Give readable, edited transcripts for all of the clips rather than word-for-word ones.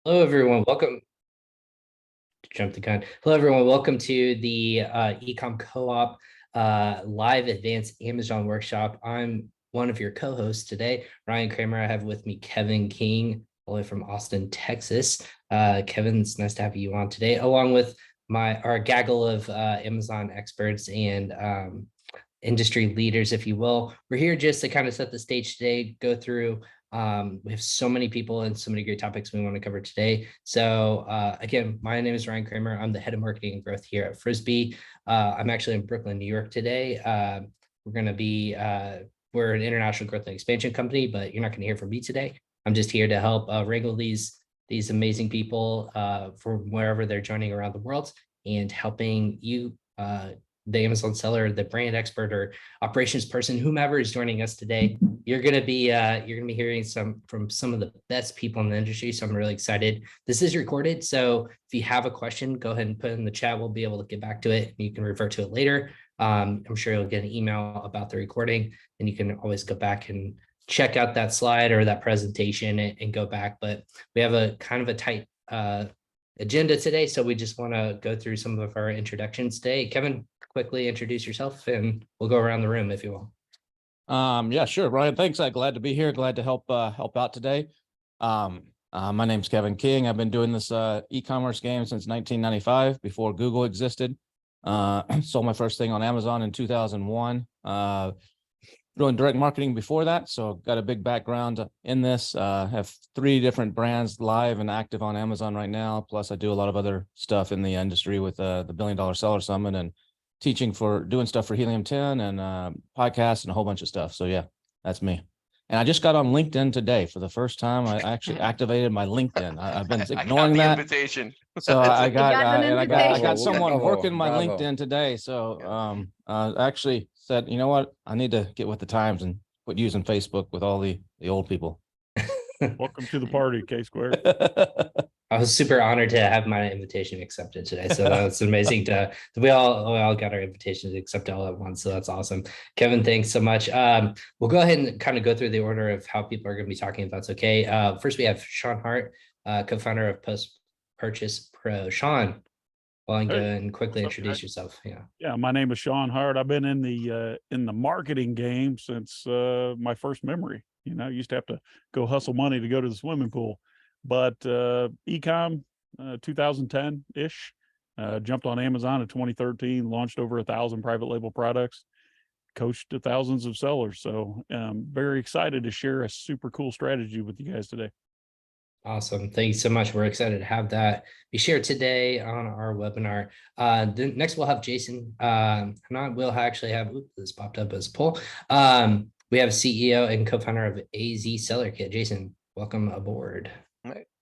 Hello, everyone. Welcome. Jump the gun. Hello, everyone. Welcome to the Ecom Co-op live advanced Amazon workshop. I'm one of your co-hosts today, Ryan Cramer. I have with me Kevin King, all the way from Austin, Texas. Kevin, it's nice to have you on today, along with our gaggle of Amazon experts and industry leaders, if you will. We're here just to kind of set the stage today, go through. We have so many people and so many great topics we want to cover today. So again, my name is Ryan Cramer. I'm the head of marketing and growth here at Frisbi. I'm actually in Brooklyn, New York today. We're going to be, we're an international growth and expansion company, but you're not going to hear from me today. I'm just here to help wrangle these amazing people from wherever they're joining around the world and helping you the Amazon seller, the brand expert or operations person, whomever is joining us today, you're gonna be hearing from some of the best people in the industry. So I'm really excited. This is recorded, so if you have a question, go ahead and put it in the chat. We'll be able to get back to it. You can revert to it later. I'm sure you'll get an email about the recording, and you can always go back and check out that slide or that presentation and go back. But we have a kind of a tight agenda today, so we just want to go through some of our introductions today. Kevin, quickly introduce yourself and we'll go around the room if you will. Yeah, sure, Ryan. Thanks. I'm glad to be here. Glad to help out today. My name's Kevin King. I've been doing this e-commerce game since 1995, before Google existed. Sold my first thing on Amazon in 2001. Doing direct marketing before that, so got a big background in this. Have 3 different brands live and active on Amazon right now. Plus, I do a lot of other stuff in the industry with the $1 Billion Seller Summit and doing stuff for Helium 10 and podcasts and a whole bunch of stuff. So yeah, that's me. And I just got on LinkedIn today for the first time. I actually activated my LinkedIn. I've been ignoring that invitation. So I got someone working my Bravo. LinkedIn today. So I actually said, you know what, I need to get with the times and quit using Facebook with all the old people. Welcome to the party, K Squared. I was super honored to have my invitation accepted today. So that's amazing we all got our invitations accepted all at once. So that's awesome. Kevin, thanks so much. We'll go ahead and kind of go through the order of how people are going to be talking, if that's okay. First, we have Shawn Hart, co-founder of Post Purchase Pro. Shawn, go and quickly introduce yourself. Yeah, my name is Shawn Hart. I've been in the marketing game since my first memory. I used to have to go hustle money to go to the swimming pool. But ecom 2010-ish, jumped on Amazon in 2013, launched over 1,000 private label products, coached to thousands of sellers. So I'm very excited to share a super cool strategy with you guys today. Awesome. Thank you so much. We're excited to have that be shared today on our webinar. Next, we'll have Jason. And I will actually have, this popped up as a poll. We have CEO and co-founder of AZSellerKit. Jason, welcome aboard.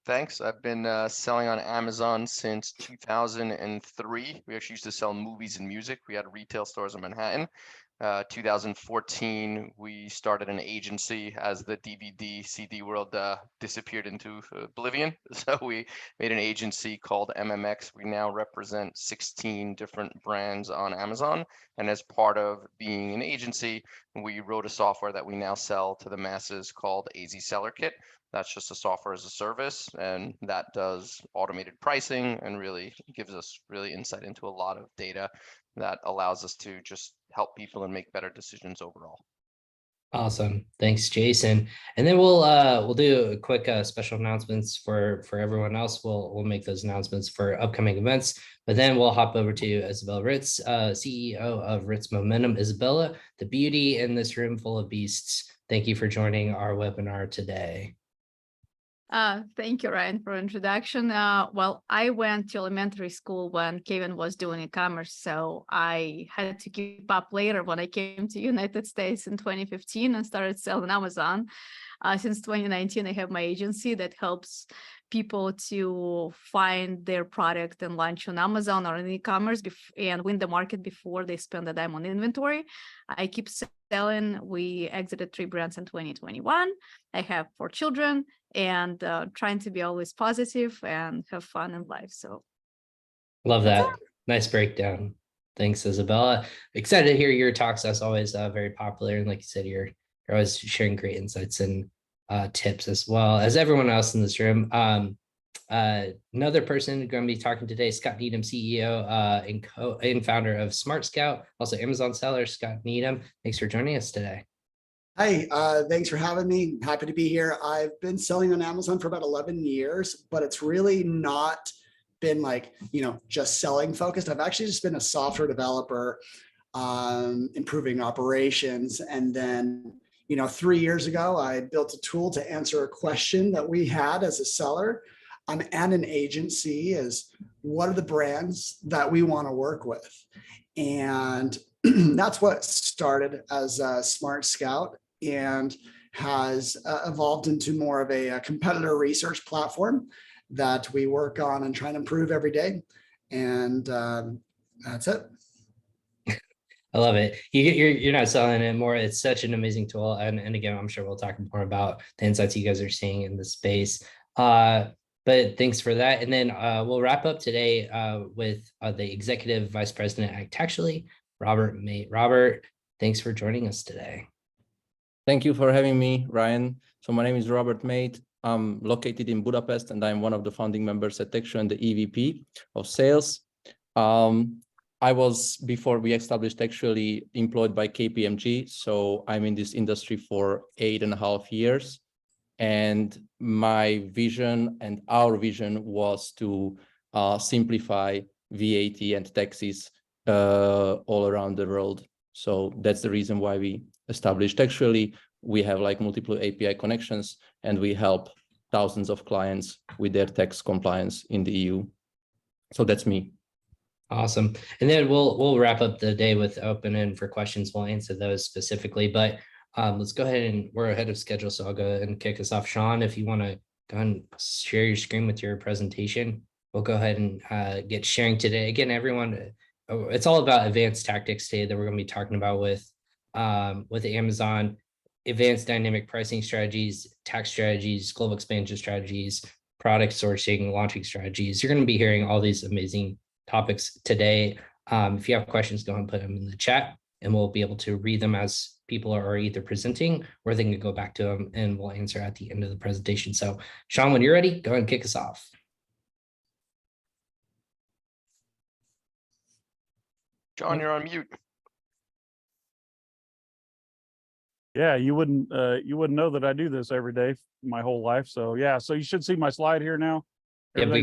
Thanks. I've been selling on Amazon since 2003. We actually used to sell movies and music. We had retail stores in Manhattan. 2014, we started an agency as the DVD CD world disappeared into oblivion. So we made an agency called MMX. We now represent 16 different brands on Amazon. And as part of being an agency, we wrote a software that we now sell to the masses called AZSellerKit. That's just a software as a service, and that does automated pricing and really gives us really insight into a lot of data that allows us to just help people and make better decisions overall. Awesome. Thanks, Jason. And then we'll do a quick special announcements for everyone else. We'll make those announcements for upcoming events, but then we'll hop over to Izabella Ritz, CEO of Ritz Momentum. Izabella, the beauty in this room full of beasts. Thank you for joining our webinar today. Thank you, Ryan, for introduction. Well, I went to elementary school when Kevin was doing e-commerce, so I had to keep up later when I came to United States in 2015 and started selling Amazon. Since 2019, I have my agency that helps people to find their product and launch on Amazon or in e-commerce and win the market before they spend the dime on inventory. I keep selling. We exited 3 brands in 2021. I have 4 children and trying to be always positive and have fun in life. So love that. Nice breakdown. Thanks, Izabella. Excited to hear your talks. As always, very popular. And like you said, you're always sharing great insights and tips as well as everyone else in this room. Another person going to be talking today, Scott Needham, CEO and founder of SmartScout, also Amazon seller, Scott Needham. Thanks for joining us today. Hi, thanks for having me. Happy to be here. I've been selling on Amazon for about 11 years, but it's really not been like, just selling focused. I've actually just been a software developer, improving operations. And then, 3 years ago, I built a tool to answer a question that we had as a seller. I'm at an agency is what are the brands that we want to work with? And that's what started as a SmartScout and has evolved into more of a competitor research platform that we work on and try to improve every day. And that's it. I love it. You're not selling it more. It's such an amazing tool. And again, I'm sure we'll talk more about the insights you guys are seeing in the space. But thanks for that. And then we'll wrap up today with the Executive Vice President at Taxually, Robert Mate. Robert, thanks for joining us today. Thank you for having me, Ryan. So my name is Robert Mate. I'm located in Budapest, and I'm one of the founding members at Taxually and the EVP of sales. I was, before we established Taxually, employed by KPMG. So I'm in this industry for 8.5 years. And my vision and our vision was to simplify VAT and taxes all around the world. So that's the reason why we established Taxually. We have like multiple API connections, and we help thousands of clients with their tax compliance in the EU. So that's me. Awesome. And then we'll wrap up the day with open end for questions. We'll answer those specifically, but let's go ahead, and we're ahead of schedule. So I'll go ahead and kick us off. Shawn, if you want to go ahead and share your screen with your presentation, we'll go ahead and get sharing today. Again, everyone, it's all about advanced tactics today that we're going to be talking about with Amazon, advanced dynamic pricing strategies, tax strategies, global expansion strategies, product sourcing, launching strategies. You're going to be hearing all these amazing topics today. If you have questions, go ahead and put them in the chat, and we'll be able to read them as people are either presenting, or they can go back to them and we'll answer at the end of the presentation. So Shawn, when you're ready, go ahead and kick us off. John, you're on mute. Yeah, you wouldn't know that I do this every day my whole life. So yeah, so you should see my slide here now. Yep, we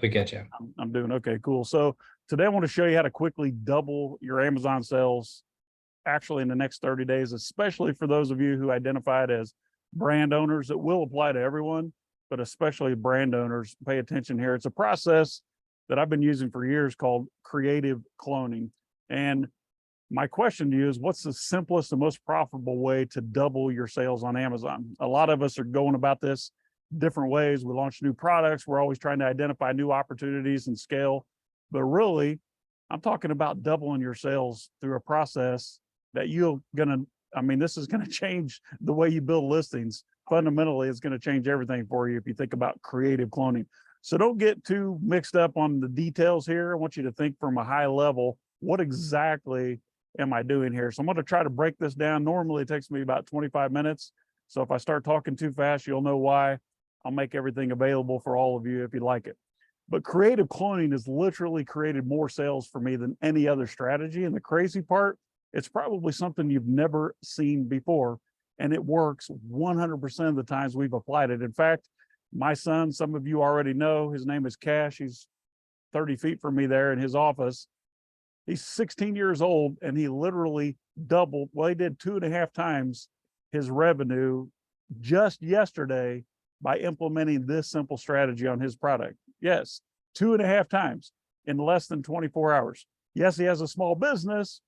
got you. I'm doing okay, cool. So today I want to show you how to quickly double your Amazon sales actually in the next 30 days, especially for those of you who identified as brand owners. It will apply to everyone, but especially brand owners. Pay attention here. It's a process that I've been using for years called creative cloning. And my question to you is, what's the simplest and most profitable way to double your sales on Amazon? A lot of us are going about this different ways. We launch new products. We're always trying to identify new opportunities and scale. But really, I'm talking about doubling your sales through a process that this is going to change the way you build listings. Fundamentally, it's going to change everything for you if you think about creative cloning. So don't get too mixed up on the details here. I want you to think from a high level, what exactly am I doing here? So I'm going to try to break this down. Normally, it takes me about 25 minutes. So if I start talking too fast, you'll know why. I'll make everything available for all of you if you like it. But creative cloning has literally created more sales for me than any other strategy. And the crazy part, it's probably something you've never seen before. And it works 100% of the times we've applied it. In fact, my son, some of you already know, his name is Cash. He's 30 feet from me there in his office. He's 16 years old, and he literally doubled. Well, he did 2.5 times his revenue just yesterday by implementing this simple strategy on his product. Yes, 2.5 times in less than 24 hours. Yes, he has a small business,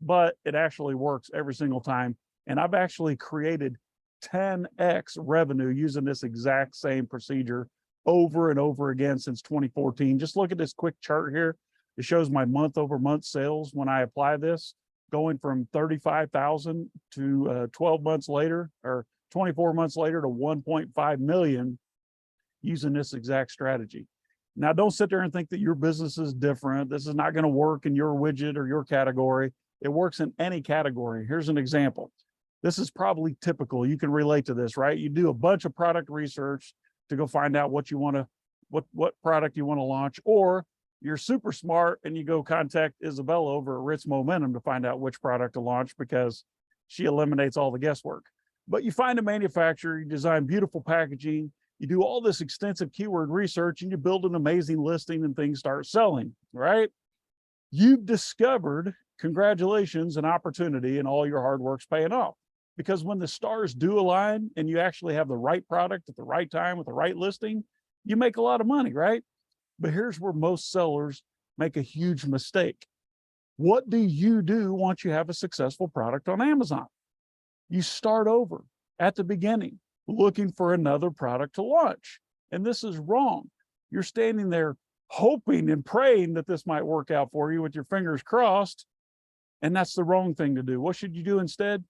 but it actually works every single time. And I've actually created 10x revenue using this exact same procedure over and over again since 2014. Just look at this quick chart here. It shows my month-over-month sales when I apply this, going from 35,000 to 12 months later, or 24 months later, to 1.5 million using this exact strategy. Now, don't sit there and think that your business is different. This is not going to work in your widget or your category. It works in any category. Here's an example. This is probably typical. You can relate to this, right? You do a bunch of product research to go find out what you want to what product you want to launch, or you're super smart and you go contact Izabella over at Ritz Momentum to find out which product to launch because she eliminates all the guesswork. But you find a manufacturer, you design beautiful packaging, you do all this extensive keyword research, and you build an amazing listing and things start selling, right? You've discovered, congratulations, an opportunity, and all your hard work's paying off. Because when the stars do align and you actually have the right product at the right time with the right listing, you make a lot of money, right? But here's where most sellers make a huge mistake. What do you do once you have a successful product on Amazon? You start over at the beginning, looking for another product to launch. And this is wrong. You're standing there hoping and praying that this might work out for you with your fingers crossed. And that's the wrong thing to do. What should you do instead?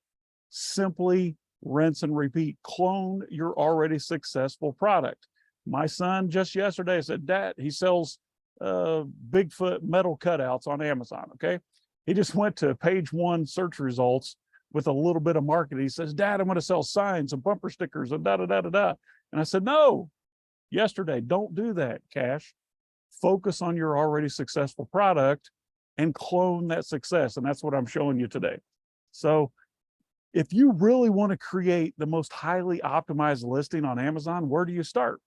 Simply rinse and repeat. Clone your already successful product. My son just yesterday said, Dad, he sells Bigfoot metal cutouts on Amazon. Okay. He just went to page 1 search results with a little bit of marketing. He says, Dad, I'm going to sell signs and bumper stickers and da da da da da. And I said, no, yesterday, don't do that, Cash. Focus on your already successful product and clone that success. And that's what I'm showing you today. So if you really want to create the most highly optimized listing on Amazon, where do you start?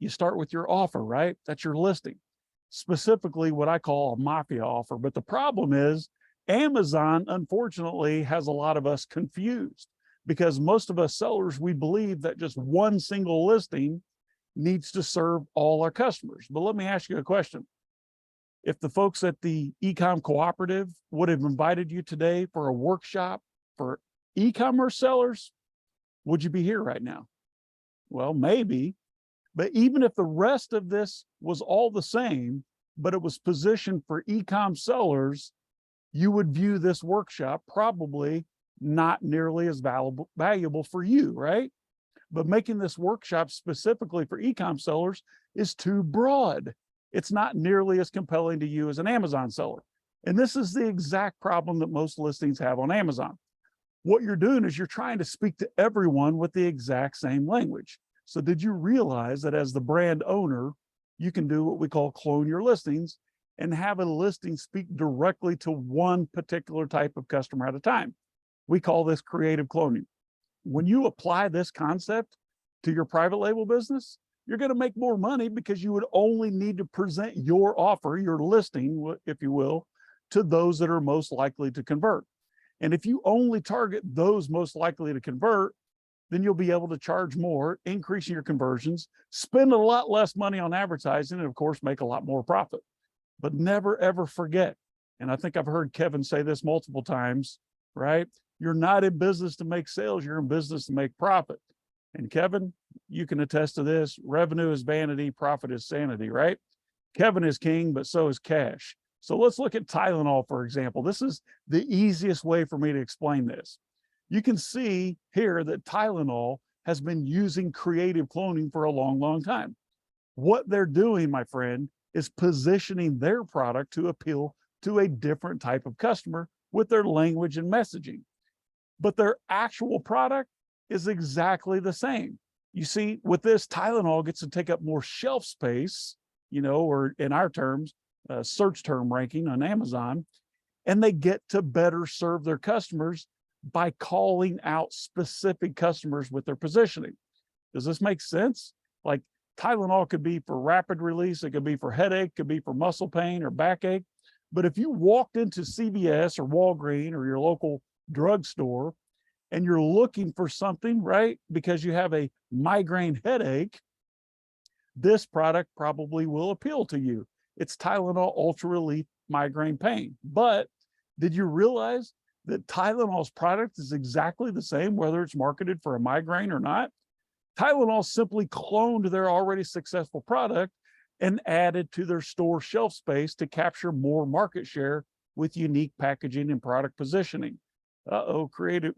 You start with your offer, right? That's your listing. Specifically what I call a mafia offer. But the problem is Amazon, unfortunately, has a lot of us confused because most of us sellers, we believe that just one single listing needs to serve all our customers. But let me ask you a question. If the folks at the Ecom Cooperative would have invited you today for a workshop for e-commerce sellers, would you be here right now? Well, maybe. But even if the rest of this was all the same, but it was positioned for e-com sellers, you would view this workshop probably not nearly as valuable for you, right? But making this workshop specifically for e-com sellers is too broad. It's not nearly as compelling to you as an Amazon seller. And this is the exact problem that most listings have on Amazon. What you're doing is you're trying to speak to everyone with the exact same language. So did you realize that as the brand owner, you can do what we call clone your listings and have a listing speak directly to one particular type of customer at a time? We call this creative cloning. When you apply this concept to your private label business, you're going to make more money because you would only need to present your offer, your listing, if you will, to those that are most likely to convert. And if you only target those most likely to convert, then you'll be able to charge more, increasing your conversions, spend a lot less money on advertising, and of course, make a lot more profit. But never, ever forget, and I think I've heard Kevin say this multiple times, right? You're not in business to make sales, you're in business to make profit. And Kevin, you can attest to this. Revenue is vanity, profit is sanity, right? Kevin is king, but so is cash. So let's look at Tylenol, for example. This is the easiest way for me to explain this. You can see here that Tylenol has been using creative cloning for a long, long time. What they're doing, my friend, is positioning their product to appeal to a different type of customer with their language and messaging. But their actual product is exactly the same. You see, with this, Tylenol gets to take up more shelf space, or in our terms, search term ranking on Amazon, and they get to better serve their customers by calling out specific customers with their positioning. Does this make sense? Like Tylenol could be for rapid release, it could be for headache, could be for muscle pain or backache. But if you walked into CVS or Walgreens or your local drugstore and you're looking for something, right, because you have a migraine headache, this product probably will appeal to you. It's Tylenol Ultra Relief Migraine Pain. But did you realize that Tylenol's product is exactly the same, whether it's marketed for a migraine or not? Tylenol simply cloned their already successful product and added to their store shelf space to capture more market share with unique packaging and product positioning. Uh-oh, creative.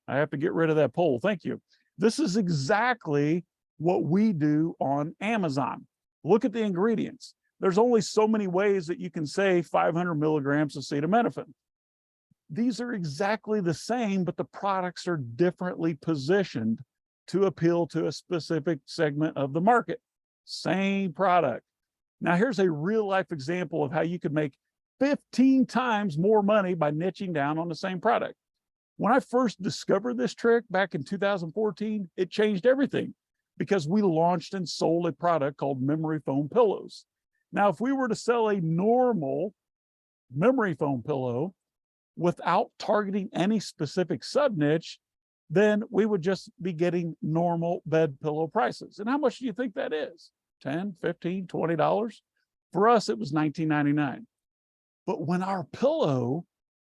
I have to get rid of that poll. Thank you. This is exactly what we do on Amazon. Look at the ingredients. There's only so many ways that you can say 500 milligrams of acetaminophen. These are exactly the same, but the products are differently positioned to appeal to a specific segment of the market. same product. Now, here's a real life example of how you could make 15 times more money by niching down on the same product. When I first discovered this trick back in 2014, it changed everything because we launched and sold a product called memory foam pillows. Now, if we were to sell a normal memory foam pillow without targeting any specific sub niche, then we would just be getting normal bed pillow prices. And how much do you think that is? 10, 15, $20? For us, it was $19.99. But when our pillow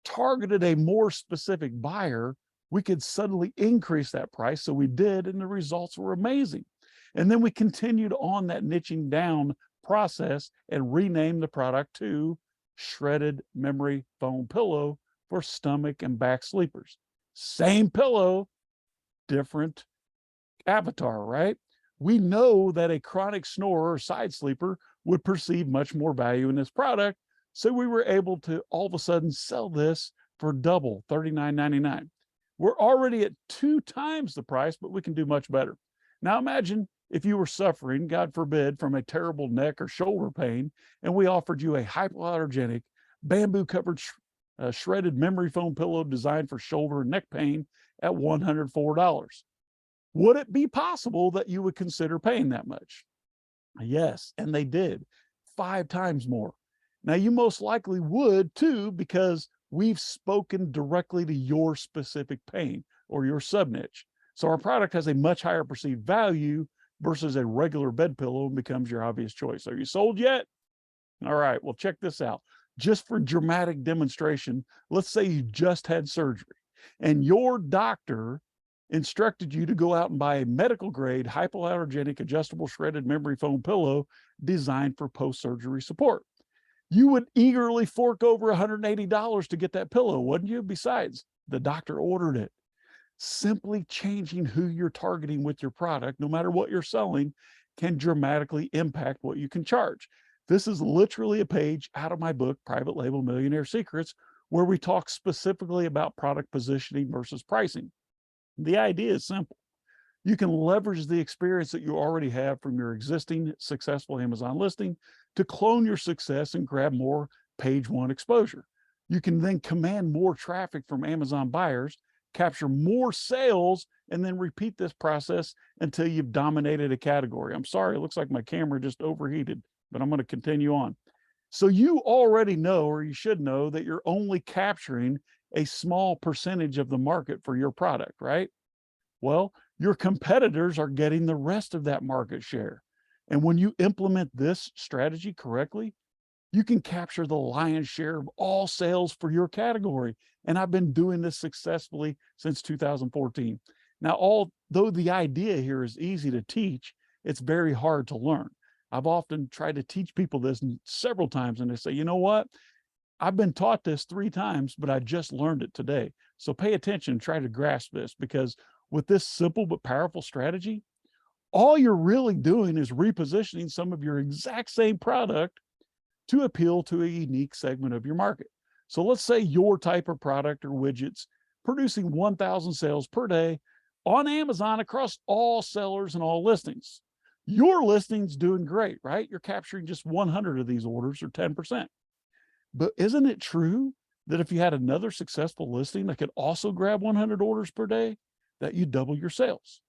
targeted a more specific buyer, we could suddenly increase that price. So we did, and the results were amazing. And then we continued on that niching down process and renamed the product to shredded memory foam pillow for stomach and back sleepers. Same pillow, different avatar, right? We know that a chronic snorer or side sleeper would perceive much more value in this product. So we were able to all of a sudden sell this for double, $39.99. We're already at 2 times the price, but we can do much better. Now imagine if you were suffering, God forbid, from a terrible neck or shoulder pain, and we offered you a hypoallergenic, bamboo-covered shredded memory foam pillow designed for shoulder and neck pain at $104. Would it be possible that you would consider paying that much? Yes, and they did, 5 times more. Now, you most likely would too, because we've spoken directly to your specific pain or your sub niche. So our product has a much higher perceived value versus a regular bed pillow and becomes your obvious choice. Are you sold yet? All right, well, check this out. Just for dramatic demonstration, let's say you just had surgery and your doctor instructed you to go out and buy a medical grade hypoallergenic adjustable shredded memory foam pillow designed for post-surgery support. You would eagerly fork over $180 to get that pillow, wouldn't you? Besides, the doctor ordered it. Simply changing who you're targeting with your product, no matter what you're selling, can dramatically impact what you can charge. This is literally a page out of my book, Private Label Millionaire Secrets, where we talk specifically about product positioning versus pricing. The idea is simple. You can leverage the experience that you already have from your existing successful Amazon listing to clone your success and grab more page 1 exposure. You can then command more traffic from Amazon buyers, capture more sales, and then repeat this process until you've dominated a category. I'm sorry, it looks like my camera just overheated, but I'm going to continue on. So you already know, or you should know, that you're only capturing a small percentage of the market for your product, right? Well, your competitors are getting the rest of that market share. And when you implement this strategy correctly, you can capture the lion's share of all sales for your category. And I've been doing this successfully since 2014. Now, although the idea here is easy to teach, it's very hard to learn. I've often tried to teach people this several times, and they say, you know what? I've been taught this 3 times, but I just learned it today. So pay attention and try to grasp this, because with this simple but powerful strategy, all you're really doing is repositioning some of your exact same product to appeal to a unique segment of your market. So let's say your type of product or widgets producing 1,000 sales per day on Amazon across all sellers and all listings. Your listing's doing great, right? You're capturing just 100 of these orders, or 10%. But isn't it true that if you had another successful listing that could also grab 100 orders per day, that you double your sales?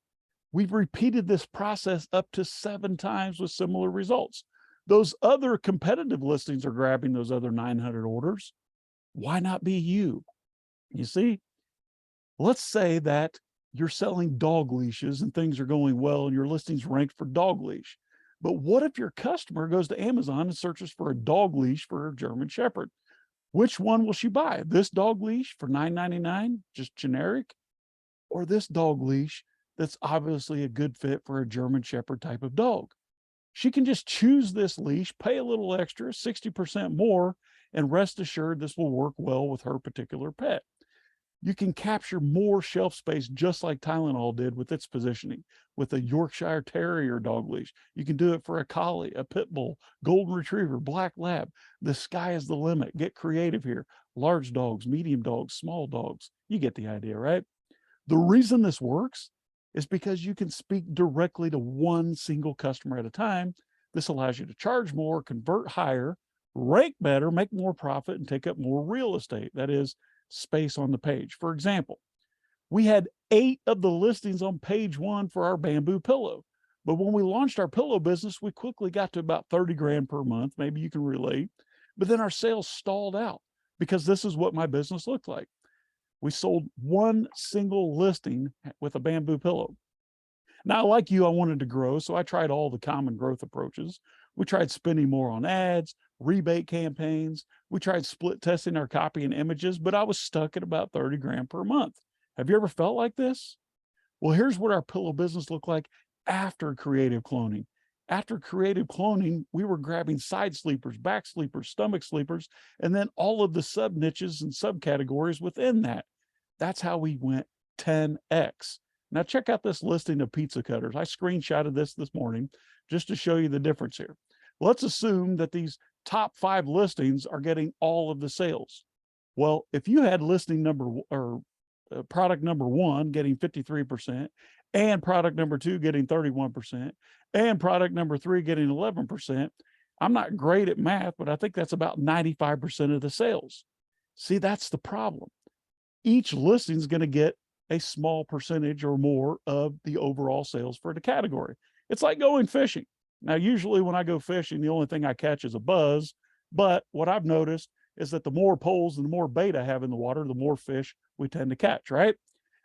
We've repeated this process up to 7 times with similar results. Those other competitive listings are grabbing those other 900 orders. Why not be you? You see, let's say that you're selling dog leashes and things are going well and your listing's ranked for dog leash. But what if your customer goes to Amazon and searches for a dog leash for her German Shepherd? Which one will she buy? This dog leash for $9.99, just generic? Or this dog leash that's obviously a good fit for a German Shepherd type of dog? She can just choose this leash, pay a little extra, 60% more, and rest assured this will work well with her particular pet. You can capture more shelf space just like Tylenol did with its positioning with a Yorkshire Terrier dog leash. You can do it for a collie, a pit bull, golden retriever, black lab. The sky is the limit. Get creative here. Large dogs, medium dogs, small dogs. You get the idea, right? The reason this works is because you can speak directly to one single customer at a time. This allows you to charge more, convert higher, rank better, make more profit, and take up more real estate. That is space on the page. For example, we had 8 of the listings on page 1 for our bamboo pillow. But when we launched our pillow business, we quickly got to about 30 grand per month. Maybe you can relate. But then our sales stalled out because this is what my business looked like. We sold one single listing with a bamboo pillow. Now, like you, I wanted to grow, so I tried all the common growth approaches. We tried spending more on ads, rebate campaigns. We tried split testing our copy and images, but I was stuck at about 30 grand per month. Have you ever felt like this? Well, here's what our pillow business looked like after creative cloning. After creative cloning, we were grabbing side sleepers, back sleepers, stomach sleepers, and then all of the sub niches and subcategories within that. That's how we went 10x. Now check out this listing of pizza cutters. I screenshotted this morning just to show you the difference here. Let's assume that these top 5 listings are getting all of the sales. Well, if you had listing product number 1 getting 53%, and product number 2 getting 31%, and product number 3 getting 11%, I'm not great at math, but I think that's about 95% of the sales. See, that's the problem. Each listing is going to get a small percentage or more of the overall sales for the category. It's like going fishing. Now, usually when I go fishing, the only thing I catch is a buzz, but what I've noticed is that the more poles and the more bait I have in the water, the more fish we tend to catch, right?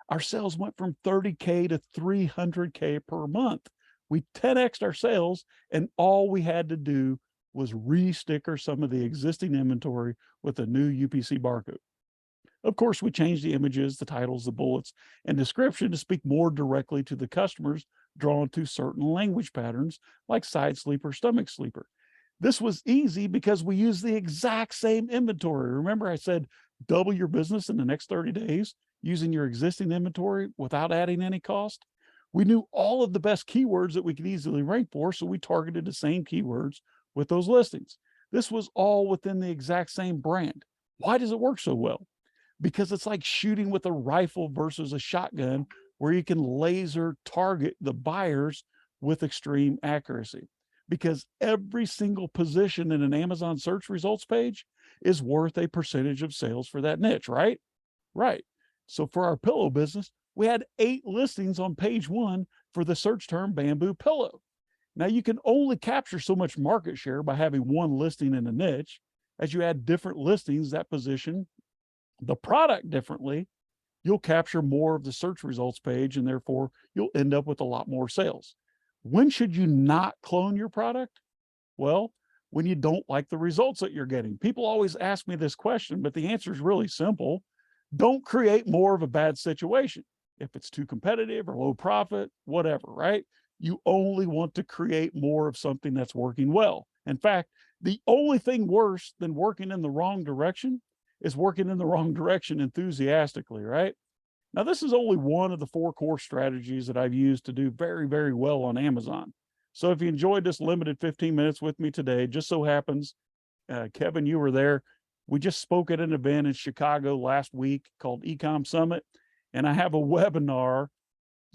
Our sales went from 30K to 300K per month. We 10x'd our sales, and all we had to do was re-sticker some of the existing inventory with a new UPC barcode. Of course, we changed the images, the titles, the bullets, and description to speak more directly to the customers drawn to certain language patterns like side sleeper, stomach sleeper. This was easy because we used the exact same inventory. Remember I said double your business in the next 30 days using your existing inventory without adding any cost? We knew all of the best keywords that we could easily rank for, so we targeted the same keywords with those listings. This was all within the exact same brand. Why does it work so well? Because it's like shooting with a rifle versus a shotgun, where you can laser target the buyers with extreme accuracy. Because every single position in an Amazon search results page is worth a percentage of sales for that niche, right? Right. So for our pillow business, we had 8 listings on page 1 for the search term bamboo pillow. Now you can only capture so much market share by having one listing in a niche. As you add different listings that position the product differently, you'll capture more of the search results page, and therefore you'll end up with a lot more sales. When should you not clone your product? Well, when you don't like the results that you're getting. People always ask me this question, but the answer is really simple. Don't create more of a bad situation. If it's too competitive or low profit, whatever, right? You only want to create more of something that's working well. In fact, the only thing worse than working in the wrong direction is working in the wrong direction enthusiastically, right? Now, this is only one of the 4 core strategies that I've used to do very, very well on Amazon. So if you enjoyed this limited 15 minutes with me today, just so happens, Kevin, you were there. We just spoke at an event in Chicago last week called Ecom Summit, and I have a webinar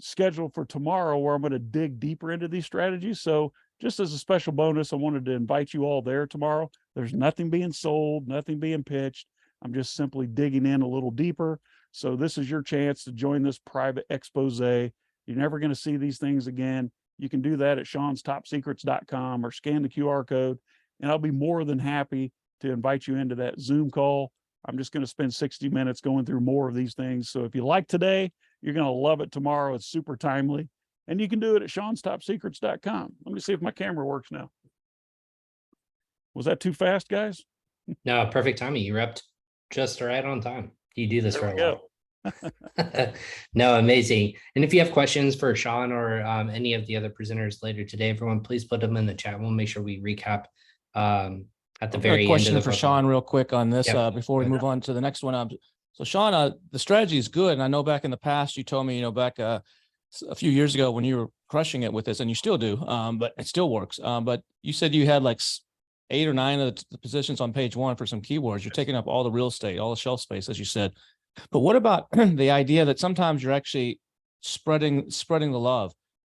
scheduled for tomorrow where I'm going to dig deeper into these strategies. So just as a special bonus, I wanted to invite you all there tomorrow. There's nothing being sold, nothing being pitched. I'm just simply digging in a little deeper. So this is your chance to join this private expose. You're never going to see these things again. You can do that at Shawn'sTopSecrets.com or scan the QR code, and I'll be more than happy to invite you into that Zoom call. I'm just going to spend 60 minutes going through more of these things. So if you like today, you're going to love it tomorrow. It's super timely, and you can do it at Shawn'sTopSecrets.com. Let me see if my camera works now. Was that too fast, guys? No, perfect timing. You were up just right on time. You do this There for we a while. No, amazing. And if you have questions for Shawn or any of the other presenters later today, everyone, please put them in the chat. We'll make sure we recap at the very end. Question for Shawn real quick on this before we move on to the next one. So Shawn, the strategy is good. And I know back in the past, you told me, back a few years ago when you were crushing it with this, and you still do, but it still works. But you said you had like 8 or 9 of the positions on page 1 for some keywords. You're taking up all the real estate, all the shelf space, as you said. But what about the idea that sometimes you're actually spreading the love.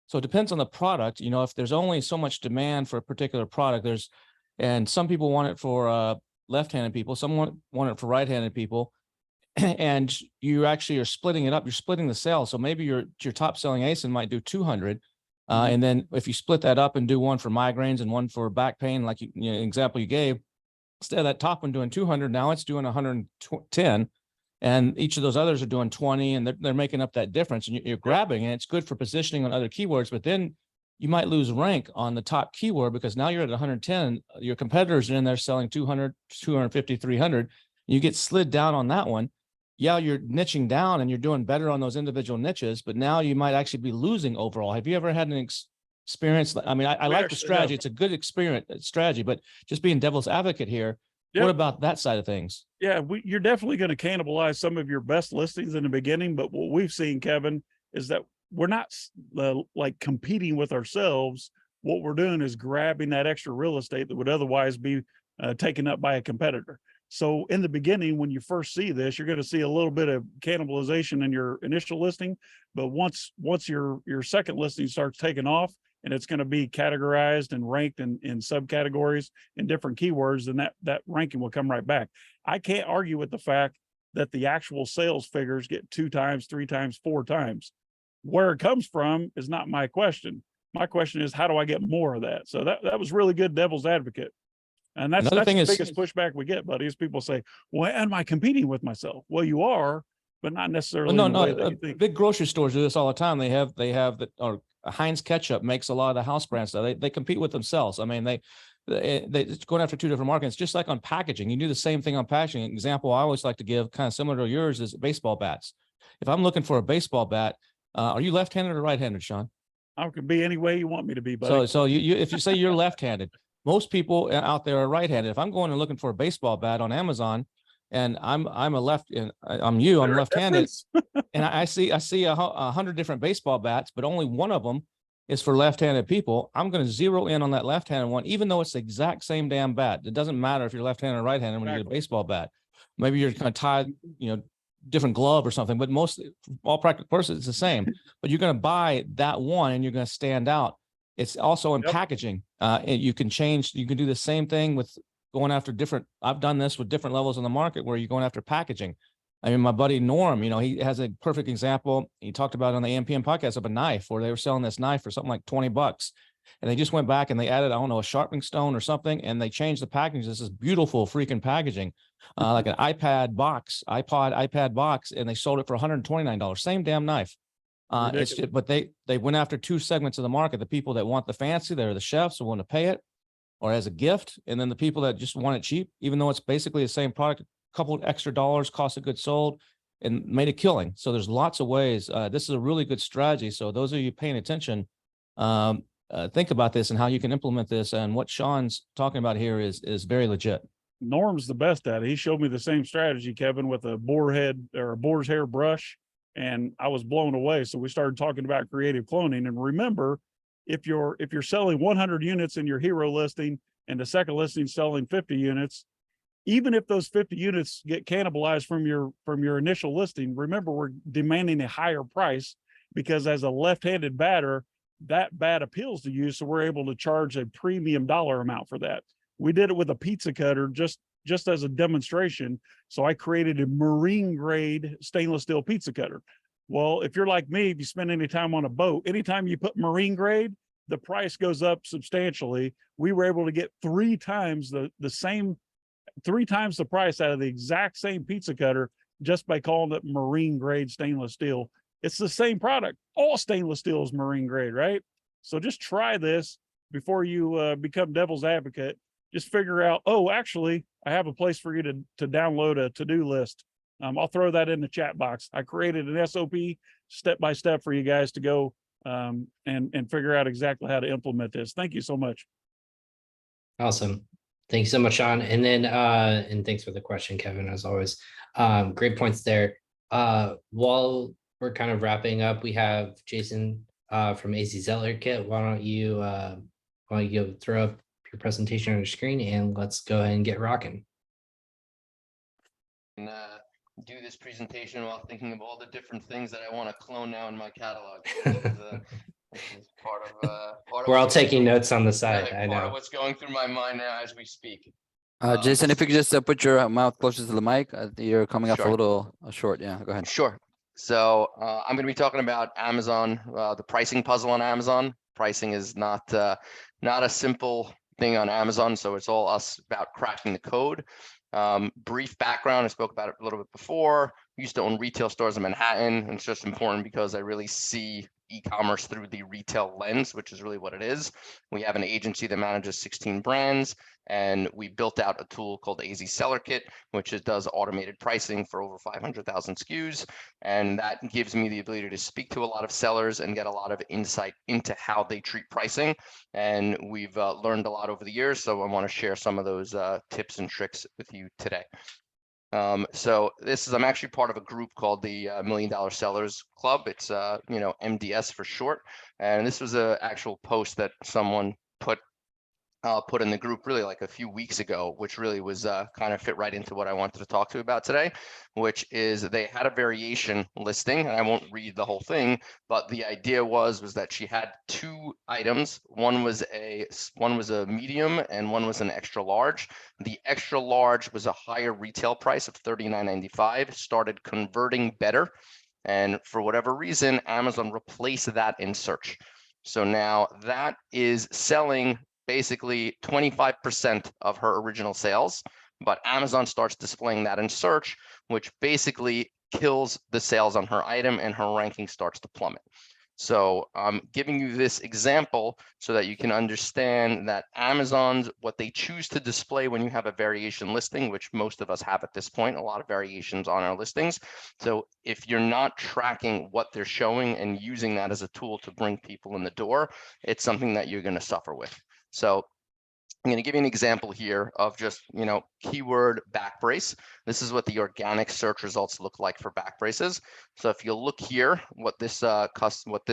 So it depends on the product. You know, if there's only so much demand for a particular product, and some people want it for left-handed people, some want it for right-handed people, and you actually are splitting it up. You're splitting the sale. So maybe your top selling ASIN might do 200. And then if you split that up and do one for migraines and one for back pain, like example you gave, instead of that top one doing 200, now it's doing 110. And each of those others are doing 20, and they're making up that difference, and you're grabbing, and it's good for positioning on other keywords. But then you might lose rank on the top keyword because now you're at 110. Your competitors are in there selling 200, 250, 300. You get slid down on that one. Yeah, you're niching down and you're doing better on those individual niches, but now you might actually be losing overall. Have you ever had an experience? I mean, I like the strategy. It's a good experience strategy, but just being devil's advocate here, what about that side of things? Yeah, you're definitely going to cannibalize some of your best listings in the beginning. But what we've seen, Kevin, is that we're not like competing with ourselves. What we're doing is grabbing that extra real estate that would otherwise be taken up by a competitor. So in the beginning, when you first see this, you're going to see a little bit of cannibalization in your initial listing. But once your second listing starts taking off, and it's going to be categorized and ranked in subcategories in different keywords, then that ranking will come right back. I can't argue with the fact that the actual sales figures get 2 times, 3 times, 4 times. Where it comes from is not my question. My question is, how do I get more of that? So that was really good devil's advocate. And that's the biggest pushback we get, buddy, is people say, well, am I competing with myself? Well, you are, but not necessarily. Well, no, big grocery stores do this all the time. They have that, or Heinz ketchup makes a lot of the house brand stuff. They compete with themselves. I mean, they're going after 2 different markets, just like on packaging. You do the same thing on packaging. An example I always like to give, kind of similar to yours, is baseball bats. If I'm looking for a baseball bat, are you left-handed or right-handed, Shawn? I could be any way you want me to be, buddy. So you if you say you're left-handed, most people out there are right-handed. If I'm going and looking for a baseball bat on Amazon, and I'm left-handed, and I see 100 different baseball bats, but only one of them is for left-handed people. I'm going to zero in on that left-handed one, even though it's the exact same damn bat. It doesn't matter if you're left-handed or right-handed when you get a baseball bat. Maybe you're kind of tied, different glove or something, but all practical purposes, it's the same. But you're going to buy that one, and you're going to stand out. It's also in packaging. And you can do the same thing with going after different. I've done this with different levels in the market where you're going after packaging. I mean, my buddy Norm, he has a perfect example. He talked about it on the AMPM podcast of a knife where they were selling this knife for something like $20. And they just went back and they added, I don't know, a sharpening stone or something. And they changed the packaging. This is beautiful freaking packaging, like an iPad box, iPad box. And they sold it for $129. Same damn knife. It's just, but they went after 2 segments of the market: the people that want the fancy, they're the chefs who want to pay it or as a gift, and then the people that just want it cheap, even though it's basically the same product, a couple of extra dollars, cost of goods sold, and made a killing. So there's lots of ways. This is a really good strategy. So those of you paying attention, think about this and how you can implement this. And what Shawn's talking about here is very legit. Norm's the best at it. He showed me the same strategy, Kevin, with a boar head or a boar's hair brush, and I was blown away. So we started talking about creative cloning. And remember, if you're selling 100 units in your hero listing and the second listing selling 50 units, even if those 50 units get cannibalized from your initial listing, remember, we're demanding a higher price because as a left-handed batter, that bat appeals to you. So we're able to charge a premium dollar amount for that. We did it with a pizza cutter just as a demonstration. So I created a marine grade stainless steel pizza cutter. Well, if you're like me, if you spend any time on a boat, anytime you put marine grade, the price goes up substantially. We were able to get 3 times the price out of the exact same pizza cutter just by calling it marine grade stainless steel. It's the same product. All stainless steel is marine grade, right? So just try this before you become devil's advocate. Just figure out, oh, actually, I have a place for you to download a to-do list. I'll throw that in the chat box. I created an SOP step-by-step for you guys to go and figure out exactly how to implement this. Thank you so much. Awesome. Thanks so much, Shawn. And then, and thanks for the question, Kevin, as always. Great points there. While we're kind of wrapping up, we have Jason from AZSellerKit. Why don't you go throw up your presentation on your screen and let's go ahead and get rocking. do this presentation while thinking of all the different things that I want to clone now in my catalog. This is part of We're all what's taking going- notes on the side. right, I part of know. what's going through my mind now as we speak. Jason, if you could just put your mouth closer to the mic, you're coming off a Sure. little short. Yeah, go ahead. Sure. So I'm going to be talking about Amazon, the pricing puzzle on Amazon. Pricing is not a simple thing on Amazon, so it's all us about cracking the code. Brief background, I spoke about it a little bit before. I used to own retail stores in Manhattan, and it's just important because I really see e-commerce through the retail lens, which is really what it is. We have an agency that manages 16 brands, and we built out a tool called AZSellerKit, which does automated pricing for over 500,000 SKUs. And that gives me the ability to speak to a lot of sellers and get a lot of insight into how they treat pricing. And we've learned a lot over the years, so I want to share some of those tips and tricks with you today. So I'm actually part of a group called the $1 Million Sellers Club. It's MDS for short. And this was an actual post that someone put in the group really like a few weeks ago, which really was kind of fit right into what I wanted to talk to you about today, which is they had a variation listing, and I won't read the whole thing, but the idea was that she had two items. One was a medium and one was an extra large. The extra large was a higher retail price of $39.95, started converting better. And for whatever reason, Amazon replaced that in search. So now that is selling basically 25% of her original sales, but Amazon starts displaying that in search, which basically kills the sales on her item and her ranking starts to plummet. So I'm giving you this example so that you can understand that Amazon's what they choose to display when you have a variation listing, which most of us have at this point, a lot of variations on our listings. So if you're not tracking what they're showing and using that as a tool to bring people in the door, it's something that you're going to suffer with. So I'm going to give you an example here of just, keyword back brace. This is what the organic search results look like for back braces. So if you look here, what this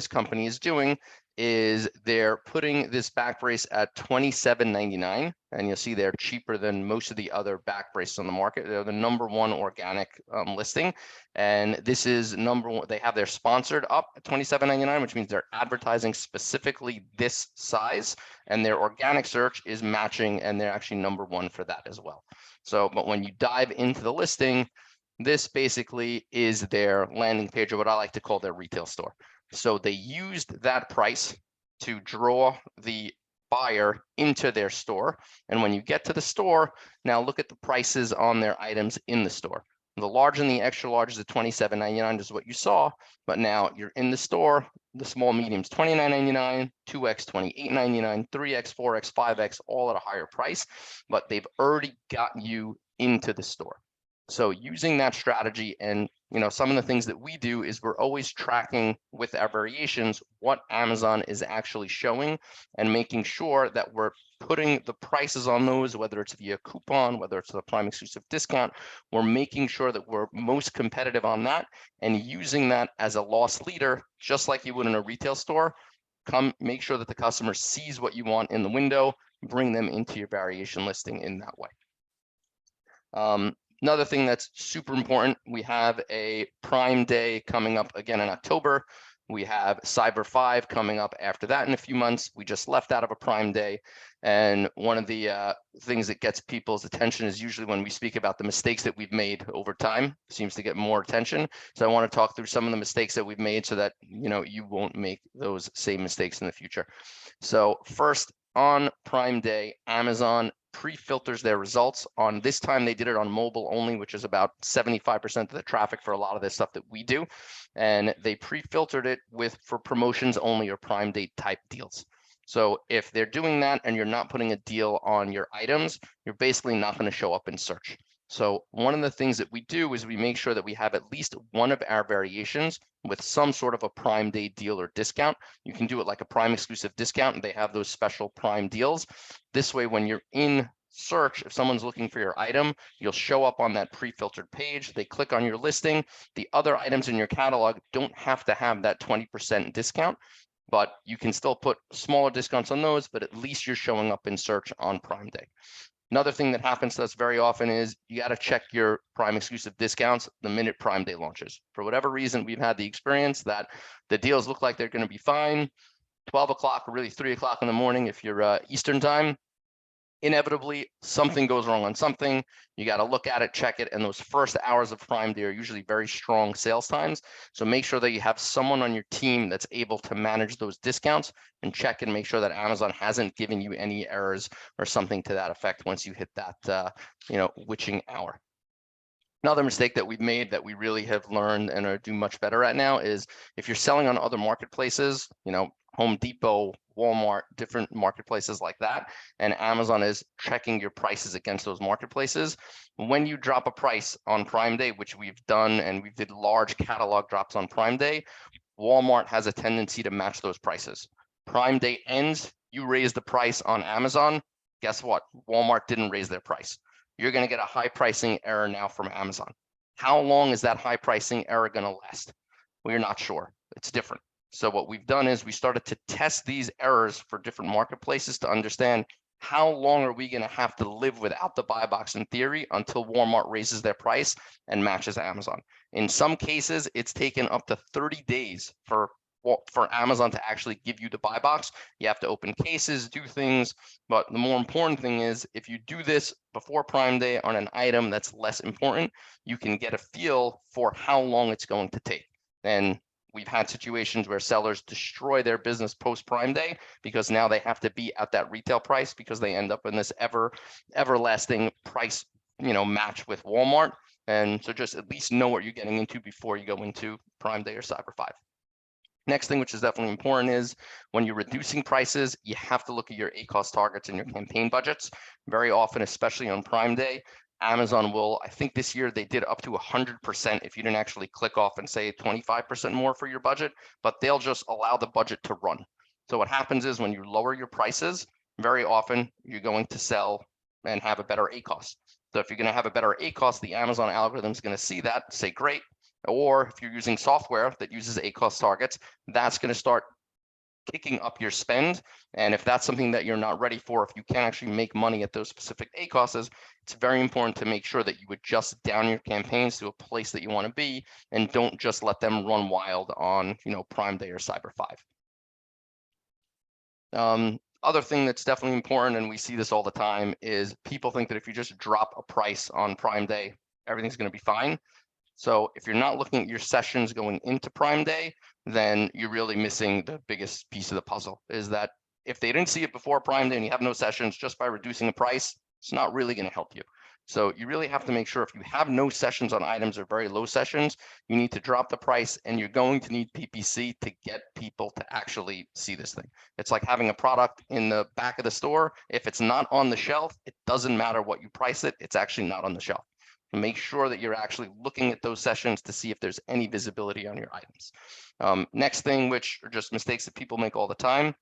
company is doing is they're putting this back brace at $27.99, and you'll see they're cheaper than most of the other back braces on the market. They're the #1 organic listing, and this is #1. They have their sponsored up at $27.99, which means they're advertising specifically this size, and their organic search is matching, and they're actually #1 for that as well. So, but when you dive into the listing, this basically is their landing page, or what I like to call their retail store. So they used that price to draw the buyer into their store. And when you get to the store, now look at the prices on their items in the store. The large and the extra large is at $27.99, is what you saw. But now you're in the store, the small mediums, $29.99, 2X, $28.99, 3X, 4X, 5X, all at a higher price. But they've already gotten you into the store. So using that strategy, and some of the things that we do is we're always tracking with our variations what Amazon is actually showing and making sure that we're putting the prices on those, whether it's via coupon, whether it's a prime exclusive discount, we're making sure that we're most competitive on that and using that as a loss leader, just like you would in a retail store. Make sure that the customer sees what you want in the window, bring them into your variation listing in that way. Another thing that's super important, we have a Prime Day coming up again in October. We have Cyber 5 coming up after that in a few months. We just left out of a Prime Day. And one of the things that gets people's attention is usually when we speak about the mistakes that we've made over time, seems to get more attention. So I want to talk through some of the mistakes that we've made so that, you won't make those same mistakes in the future. So first, on Prime Day, Amazon pre-filters their results. On this time, they did it on mobile only, which is about 75% of the traffic for a lot of this stuff that we do. And they pre-filtered it for promotions only or Prime Day type deals. So if they're doing that and you're not putting a deal on your items, you're basically not going to show up in search. So one of the things that we do is we make sure that we have at least one of our variations with some sort of a Prime Day deal or discount. You can do it like a Prime exclusive discount, and they have those special Prime deals. This way, when you're in search, if someone's looking for your item, you'll show up on that pre-filtered page. They click on your listing. The other items in your catalog don't have to have that 20% discount, but you can still put smaller discounts on those, but at least you're showing up in search on Prime Day. Another thing that happens to us very often is you got to check your Prime exclusive discounts the minute Prime Day launches. For whatever reason, we've had the experience that the deals look like they're going to be fine. 12 o'clock or really 3 o'clock in the morning, if you're Eastern time, inevitably something goes wrong on something. You got to look at it, check it. And those first hours of Prime Day are usually very strong sales times. So make sure that you have someone on your team that's able to manage those discounts and check and make sure that Amazon hasn't given you any errors or something to that effect once you hit that, witching hour. Another mistake that we've made that we really have learned and are doing much better at now is if you're selling on other marketplaces, Home Depot, Walmart, different marketplaces like that, and Amazon is checking your prices against those marketplaces. When you drop a price on Prime Day, which we've done, and we did large catalog drops on Prime Day, Walmart has a tendency to match those prices. Prime Day ends, you raise the price on Amazon. Guess what? Walmart didn't raise their price. You're going to get a high pricing error now from Amazon. How long is that high pricing error going to last? We're not sure. It's different. So what we've done is we started to test these errors for different marketplaces to understand how long are we going to have to live without the buy box in theory until Walmart raises their price and matches Amazon. In some cases, it's taken up to 30 days for Amazon to actually give you the buy box. You have to open cases, do things, but the more important thing is if you do this before Prime Day on an item that's less important, you can get a feel for how long it's going to take. And we've had situations where sellers destroy their business post Prime Day because now they have to be at that retail price because they end up in this everlasting price, match with Walmart. And so just at least know what you're getting into before you go into Prime Day or Cyber 5. Next thing, which is definitely important, is when you're reducing prices, you have to look at your ACoS targets and your campaign budgets. Very often, especially on Prime Day, Amazon will, I think this year they did up to 100% if you didn't actually click off and say 25% more for your budget, but they'll just allow the budget to run. So what happens is when you lower your prices, very often you're going to sell and have a better ACoS. So if you're going to have a better ACoS, the Amazon algorithm is going to see that, say, great. Or if you're using software that uses ACoS targets, that's going to start kicking up your spend. And if that's something that you're not ready for, if you can't actually make money at those specific ACoSs, it's very important to make sure that you adjust down your campaigns to a place that you want to be and don't just let them run wild on, Prime Day or Cyber 5. Other thing that's definitely important, and we see this all the time, is people think that if you just drop a price on Prime Day, everything's going to be fine. So if you're not looking at your sessions going into Prime Day, then you're really missing the biggest piece of the puzzle, is that if they didn't see it before Prime Day and you have no sessions, just by reducing the price, it's not really going to help you. So you really have to make sure if you have no sessions on items or very low sessions, you need to drop the price, and you're going to need PPC to get people to actually see this thing. It's like having a product in the back of the store. If it's not on the shelf, it doesn't matter what you price it, it's actually not on the shelf. Make sure that you're actually looking at those sessions to see if there's any visibility on your items. Next thing, which are just mistakes that people make all the time,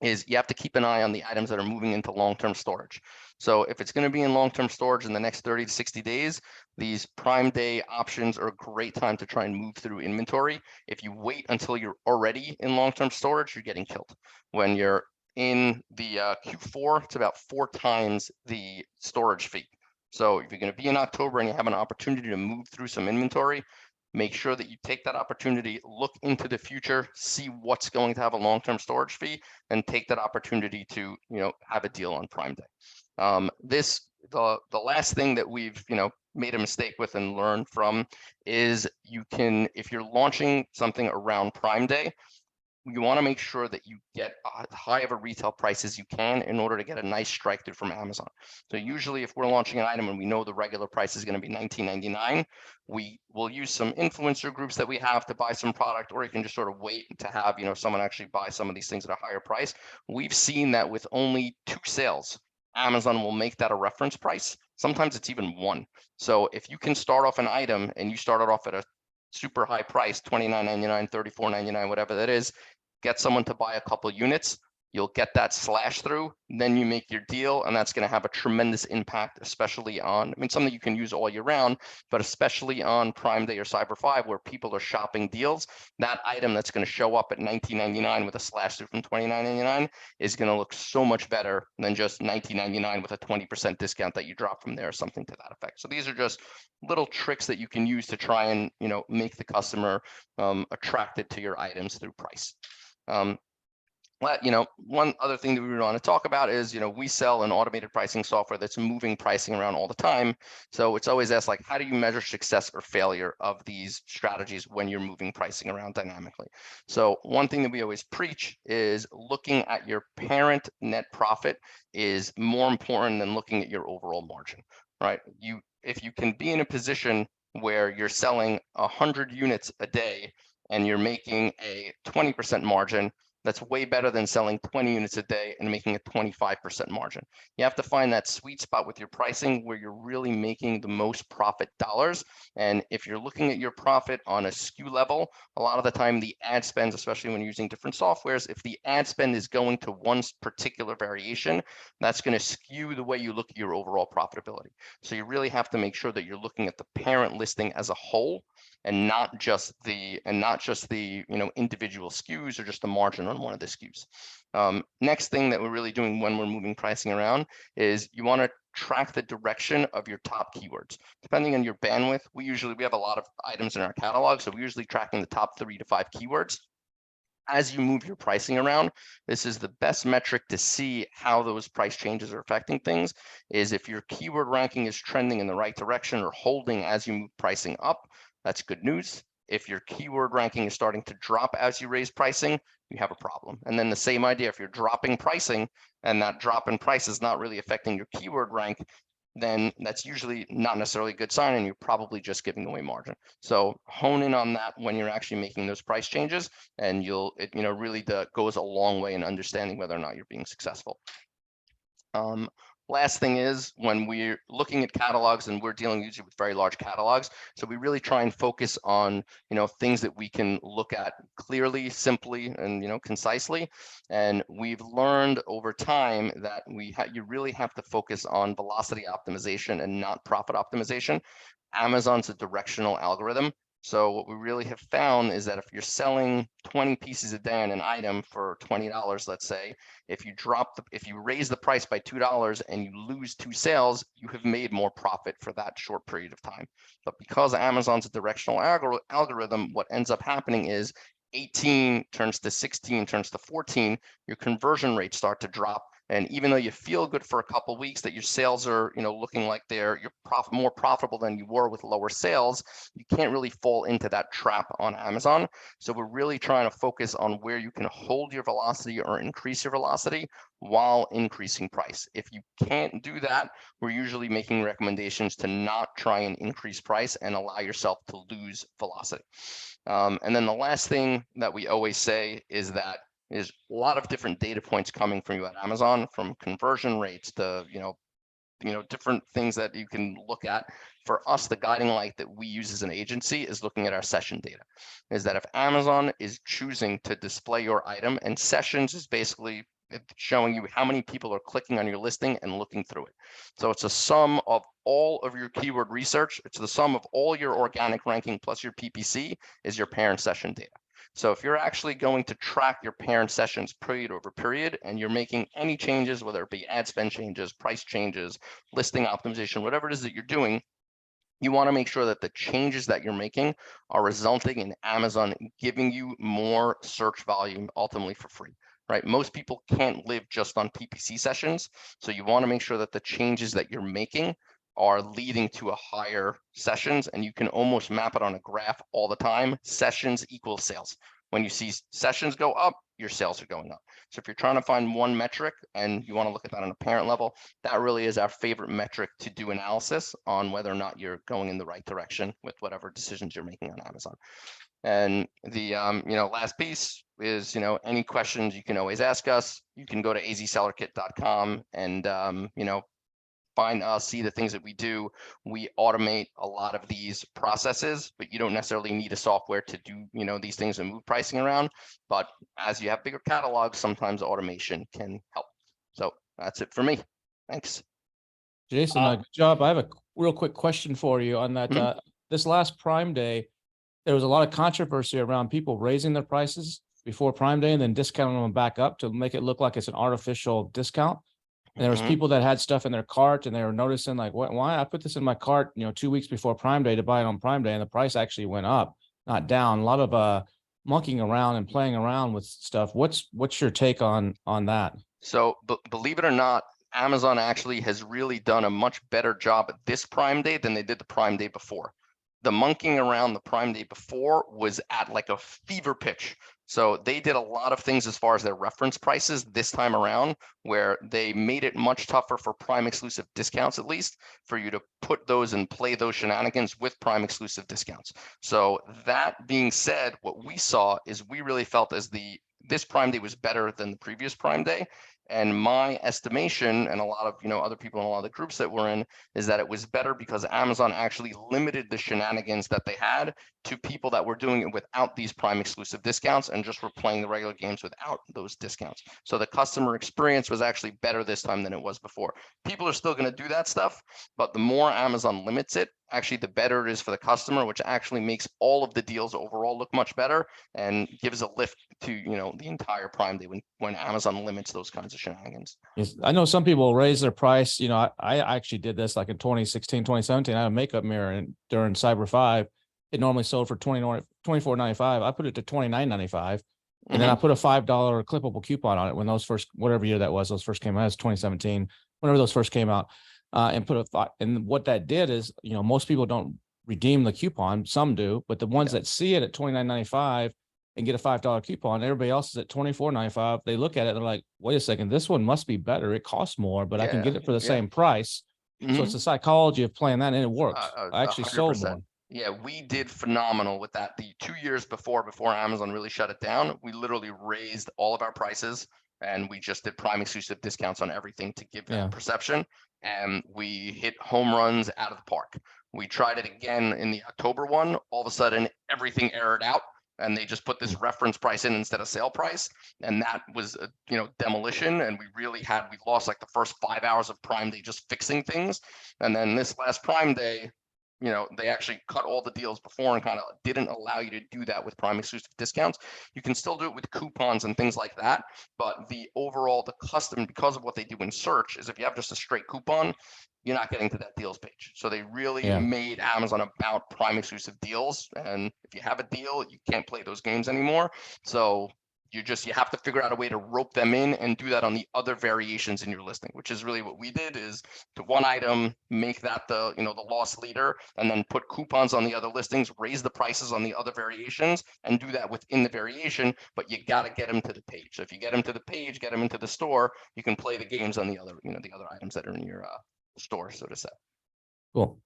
is you have to keep an eye on the items that are moving into long-term storage. So if it's going to be in long-term storage in the next 30 to 60 days, these Prime Day options are a great time to try and move through inventory. If you wait until you're already in long-term storage, you're getting killed. When you're in the Q4, it's about 4 times the storage fee. So if you're going to be in October and you have an opportunity to move through some inventory, make sure that you take that opportunity, look into the future, see what's going to have a long-term storage fee, and take that opportunity to, have a deal on Prime Day. The last thing that we've, made a mistake with and learned from is if you're launching something around Prime Day, you want to make sure that you get as high of a retail price as you can in order to get a nice strike through from Amazon. So usually if we're launching an item and we know the regular price is going to be $19.99, we will use some influencer groups that we have to buy some product, or you can just sort of wait to have, someone actually buy some of these things at a higher price. We've seen that with only 2 sales, Amazon will make that a reference price. Sometimes it's even 1. So if you can start off an item and you start it off at a super high price, $29.99, $34.99, whatever that is, get someone to buy a couple units, You'll get that slash through, then you make your deal, and that's going to have a tremendous impact, especially on, I mean, something you can use all year round, but especially on Prime Day or Cyber 5, where people are shopping deals. That item that's going to show up at $19.99 with a slash through from $29.99 is going to look so much better than just $19.99 with a 20% discount that you drop from there, or something to that effect. So these are just little tricks that you can use to try and, you know, make the customer attracted to your items through price. You know, one other thing that we want to talk about is, you know, we sell an automated pricing software that's moving pricing around all the time. So it's always asked, like, how do you measure success or failure of these strategies when you're moving pricing around dynamically? So one thing that we always preach is looking at your parent net profit is more important than looking at your overall margin, right? If you can be in a position where you're selling 100 units a day and you're making a 20% margin, that's way better than selling 20 units a day and making a 25% margin. You have to find that sweet spot with your pricing where you're really making the most profit dollars. And if you're looking at your profit on a SKU level, a lot of the time the ad spends, especially when you're using different softwares, if the ad spend is going to one particular variation, that's going to skew the way you look at your overall profitability. So you really have to make sure that you're looking at the parent listing as a whole, and not just the you know, individual SKUs or just the margin on one of the SKUs. Next thing that we're really doing when we're moving pricing around is you want to track the direction of your top keywords. Depending on your bandwidth, we have a lot of items in our catalog, so we're usually tracking the top 3 to 5 keywords. As you move your pricing around, this is the best metric to see how those price changes are affecting things, is if your keyword ranking is trending in the right direction or holding as you move pricing up, that's good news. If your keyword ranking is starting to drop as you raise pricing, you have a problem. And then the same idea, if you're dropping pricing and that drop in price is not really affecting your keyword rank, then that's usually not necessarily a good sign, and you're probably just giving away margin. So hone in on that when you're actually making those price changes, and it you know, really goes a long way in understanding whether or not you're being successful. Last thing is, when we're looking at catalogs, and we're dealing usually with very large catalogs, so we really try and focus on, you know, things that we can look at clearly, simply, and, you know, concisely. And we've learned over time that you really have to focus on velocity optimization and not profit optimization. Amazon's a directional algorithm. So what we really have found is that if you're selling 20 pieces a day on an item for $20, let's say, if you raise the price by $2 and you lose 2 sales, you have made more profit for that short period of time. But because Amazon's a directional algorithm, what ends up happening is 18 turns to 16 turns to 14, your conversion rates start to drop. And even though you feel good for a couple of weeks that your sales are, you know, looking like you're more profitable than you were with lower sales, you can't really fall into that trap on Amazon. So we're really trying to focus on where you can hold your velocity or increase your velocity while increasing price. If you can't do that, we're usually making recommendations to not try and increase price and allow yourself to lose velocity. And then the last thing that we always say is that is a lot of different data points coming from you at Amazon, from conversion rates to, you know, different things that you can look at. For us, the guiding light that we use as an agency is looking at our session data. Is that if Amazon is choosing to display your item, and sessions is basically showing you how many people are clicking on your listing and looking through it. So it's a sum of all of your keyword research. It's the sum of all your organic ranking plus your PPC is your parent session data. So if you're actually going to track your parent sessions period over period, and you're making any changes, whether it be ad spend changes, price changes, listing optimization, whatever it is that you're doing, you want to make sure that the changes that you're making are resulting in Amazon giving you more search volume ultimately for free, right? Most people can't live just on PPC sessions. So you want to make sure that the changes that you're making are leading to a higher sessions, and you can almost map it on a graph all the time. Sessions equals sales. When you see sessions go up, your sales are going up. So if you're trying to find one metric and you want to look at that on a parent level, that really is our favorite metric to do analysis on whether or not you're going in the right direction with whatever decisions you're making on Amazon. And the you know, last piece is, you know, any questions you can always ask us. You can go to AZSellerKit.com and you know, find us, see the things that we do, we automate a lot of these processes, but you don't necessarily need a software to do, these things and move pricing around. But as you have bigger catalogs, sometimes automation can help. So that's it for me. Thanks. Jason, good job. I have a real quick question for you on that. This last Prime Day, there was a lot of controversy around people raising their prices before Prime Day and then discounting them back up to make it look like it's an artificial discount. And there was people that had stuff in their cart and they were noticing like, why I put this in my cart, 2 weeks before Prime Day to buy it on Prime Day, and the price actually went up, not down. A lot of monkeying around and playing around with stuff. What's your take on that? So believe it or not, Amazon actually has really done a much better job at this Prime Day than they did the Prime Day before. The monkeying around the Prime Day before was at like a fever pitch. So they did a lot of things as far as their reference prices this time around, where they made it much tougher for Prime exclusive discounts, at least, for you to put those and play those shenanigans with Prime exclusive discounts. So that being said, what we saw is we really felt as this Prime Day was better than the previous Prime Day. And my estimation, and a lot of other people in a lot of the groups that we're in, is that it was better because Amazon actually limited the shenanigans that they had to people that were doing it without these Prime exclusive discounts and just were playing the regular games without those discounts. So the customer experience was actually better this time than it was before. People are still going to do that stuff, but the more Amazon limits it, actually the better it is for the customer, which actually makes all of the deals overall look much better and gives a lift to the entire Prime Day when Amazon limits those kinds of shenanigans. Yes, I know some people raise their price. I actually did this like in 2016, 2017. I had a makeup mirror, and during Cyber 5, it normally sold for $24.95. I put it to $29.95, and then I put a $5 clippable coupon on it when those first, whatever year that was, those first came out. It was 2017, whenever those first came out. And and what that did is, most people don't redeem the coupon. Some do, but the ones that see it at $29.95 and get a $5 coupon, everybody else is at $24.95. They look at it and they're like, wait a second, this one must be better. It costs more, but I can get it for the same price. So it's the psychology of playing that, and it works. I actually 100%. Sold more. Yeah, we did phenomenal with that. The 2 years before Amazon really shut it down, we literally raised all of our prices, and we just did Prime exclusive discounts on everything to give that perception. And we hit home runs out of the park. We tried it again in the October one. All of a sudden, everything errored out, and they just put this reference price in instead of sale price, and that was demolition. And we lost like the first 5 hours of Prime Day just fixing things. And then this last Prime Day, they actually cut all the deals before and kind of didn't allow you to do that with Prime exclusive discounts. You can still do it with coupons and things like that, but the custom, because of what they do in search, is if you have just a straight coupon, you're not getting to that deals page. So they really made Amazon about Prime exclusive deals, and if you have a deal, you can't play those games anymore. So you have to figure out a way to rope them in and do that on the other variations in your listing, which is really what we did, is to one item, make that the loss leader, and then put coupons on the other listings, raise the prices on the other variations, and do that within the variation. But you got to get them to the page. So if you get them to the page, get them into the store, you can play the games on the other, the other items that are in your store, so to say. Cool.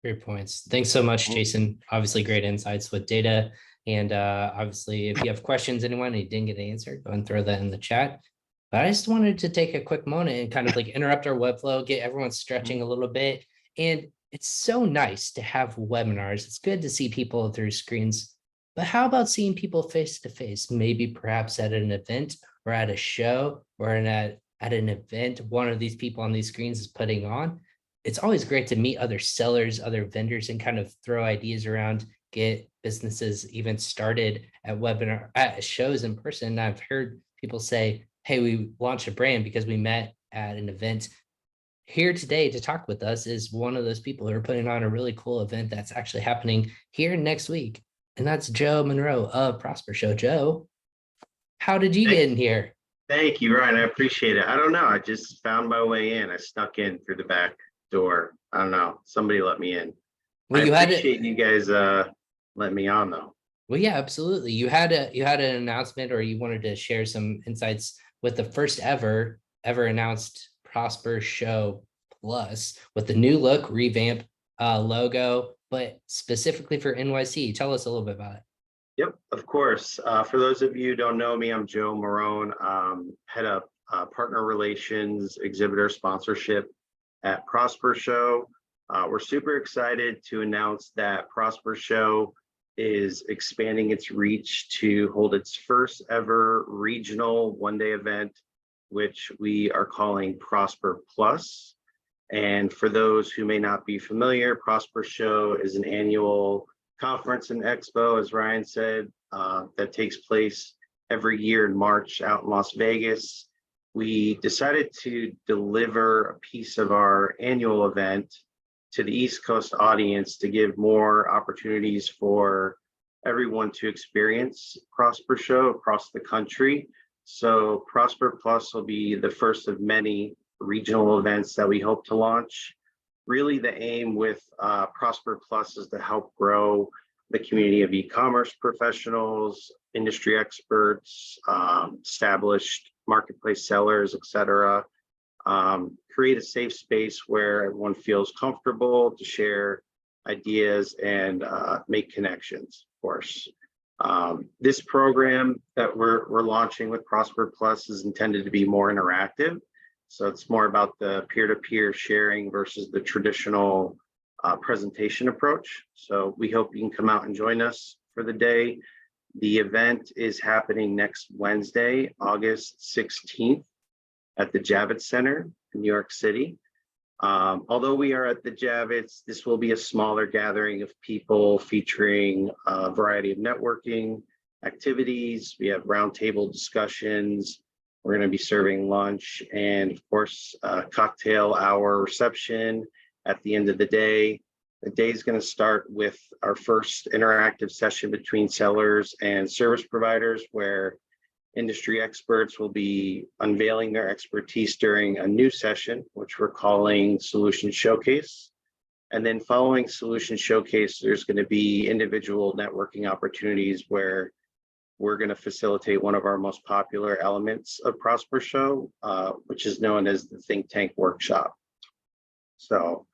Great points. Thanks so much, Jason. Obviously, great insights with data. And obviously, if you have questions, anyone, and you didn't get answered, go and throw that in the chat. But I just wanted to take a quick moment and kind of like interrupt our web flow, get everyone stretching a little bit. And it's so nice to have webinars. It's good to see people through screens. But how about seeing people face to face, maybe perhaps at an event or at a show or at an event one of these people on these screens is putting on? It's always great to meet other sellers, other vendors, and kind of throw ideas around, get businesses even started at shows in person. I've heard people say, hey, we launched a brand because we met at an event. Here today to talk with us is one of those people who are putting on a really cool event that's actually happening here next week. And that's Joe Monroe of Prosper Show. Joe, how did you get in here? Thank you, Ryan. I appreciate it. I don't know. I just found my way in. I snuck in through the back door. I don't know. Somebody let me in. Well, I appreciate you guys letting me on, though. Well, yeah, absolutely. You had an announcement, or you wanted to share some insights with the first ever announced Prosper Show Plus with the new look, revamp logo, but specifically for NYC. Tell us a little bit about it. Yep, of course. For those of you who don't know me, I'm Joe Marone, head up partner relations, exhibitor sponsorship at Prosper Show. We're super excited to announce that Prosper Show is expanding its reach to hold its first ever regional one-day event, which we are calling Prosper Plus. And for those who may not be familiar, Prosper Show is an annual conference and expo, as Ryan said, that takes place every year in March out in Las Vegas. We decided to deliver a piece of our annual event to the East Coast audience to give more opportunities for everyone to experience Prosper Show across the country. So Prosper Plus will be the first of many regional events that we hope to launch. Really the aim with Prosper Plus is to help grow the community of e-commerce professionals, industry experts, established marketplace sellers, etc. Create a safe space where everyone feels comfortable to share ideas and make connections, of course. This program that we're launching with Prosper Plus is intended to be more interactive. So it's more about the peer-to-peer sharing versus the traditional presentation approach. So we hope you can come out and join us for the day. The event is happening next Wednesday, August 16th at the Javits Center in New York City. Although we are at the Javits, this will be a smaller gathering of people featuring a variety of networking activities. We have roundtable discussions. We're going to be serving lunch and, of course, cocktail hour reception at the end of the day. The day is going to start with our first interactive session between sellers and service providers, where industry experts will be unveiling their expertise during a new session, which we're calling Solution Showcase. And then following Solution Showcase, there's going to be individual networking opportunities where we're going to facilitate one of our most popular elements of Prosper Show, which is known as the Think Tank Workshop. So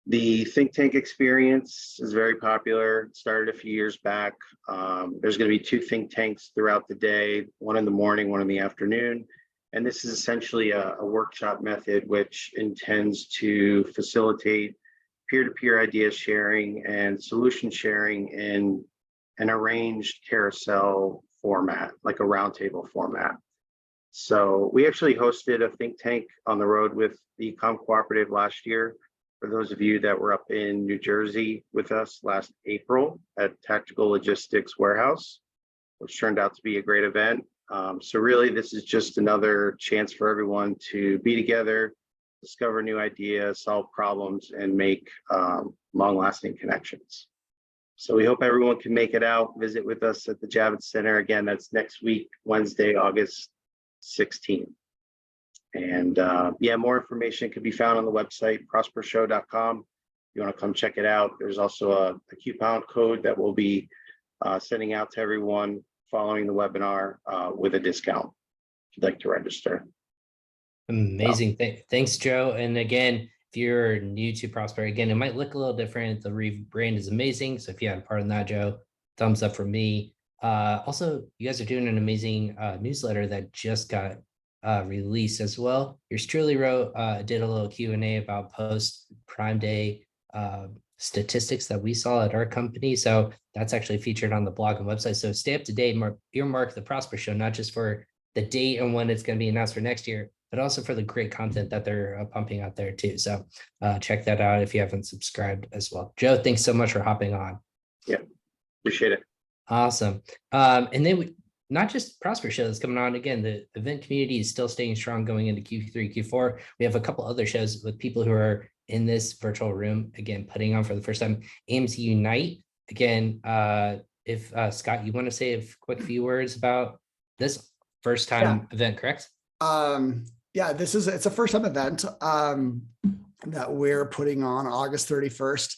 the Think Tank experience is very popular. It started a few years back. There's going to be 2 think tanks throughout the day, one in the morning, one in the afternoon. And this is essentially a workshop method which intends to facilitate peer-to-peer idea sharing and solution sharing in an arranged carousel format, like a roundtable format. So we actually hosted a think tank on the road with the E-com Cooperative last year. For those of you that were up in New Jersey with us last April at Tactical Logistics Warehouse, which turned out to be a great event. So really, this is just another chance for everyone to be together, discover new ideas, solve problems, and make long-lasting connections. So we hope everyone can make it out, visit with us at the Javits Center. Again, that's next week, Wednesday, August 16th. And yeah, more information can be found on the website, prospershow.com. If you want to come check it out, there's also a coupon code that we'll be sending out to everyone following the webinar with a discount if you'd like to register. Amazing. Thanks, Joe. And again, if you're new to Prosper, again, it might look a little different. The rebrand is amazing. So if you had a part in that, Joe, thumbs up from me. Also, you guys are doing an amazing newsletter that just got released as well. Yours truly did a little Q&A about post Prime Day statistics that we saw at our company. So that's actually featured on the blog and website. So stay up to date, earmark the Prosper Show, not just for the date and when it's going to be announced for next year, but also for the great content that they're pumping out there too. So check that out if you haven't subscribed as well. Joe, thanks so much for hopping on. Yeah, appreciate it. Awesome. And then not just Prosper Show that's coming on. Again, the event community is still staying strong going into Q3, Q4. We have a couple other shows with people who are in this virtual room, again, putting on for the first time, AMZ Unite. Again, if Scott, you want to say a quick few words about this first time event, correct? Yeah, it's a first time event that we're putting on August 31st.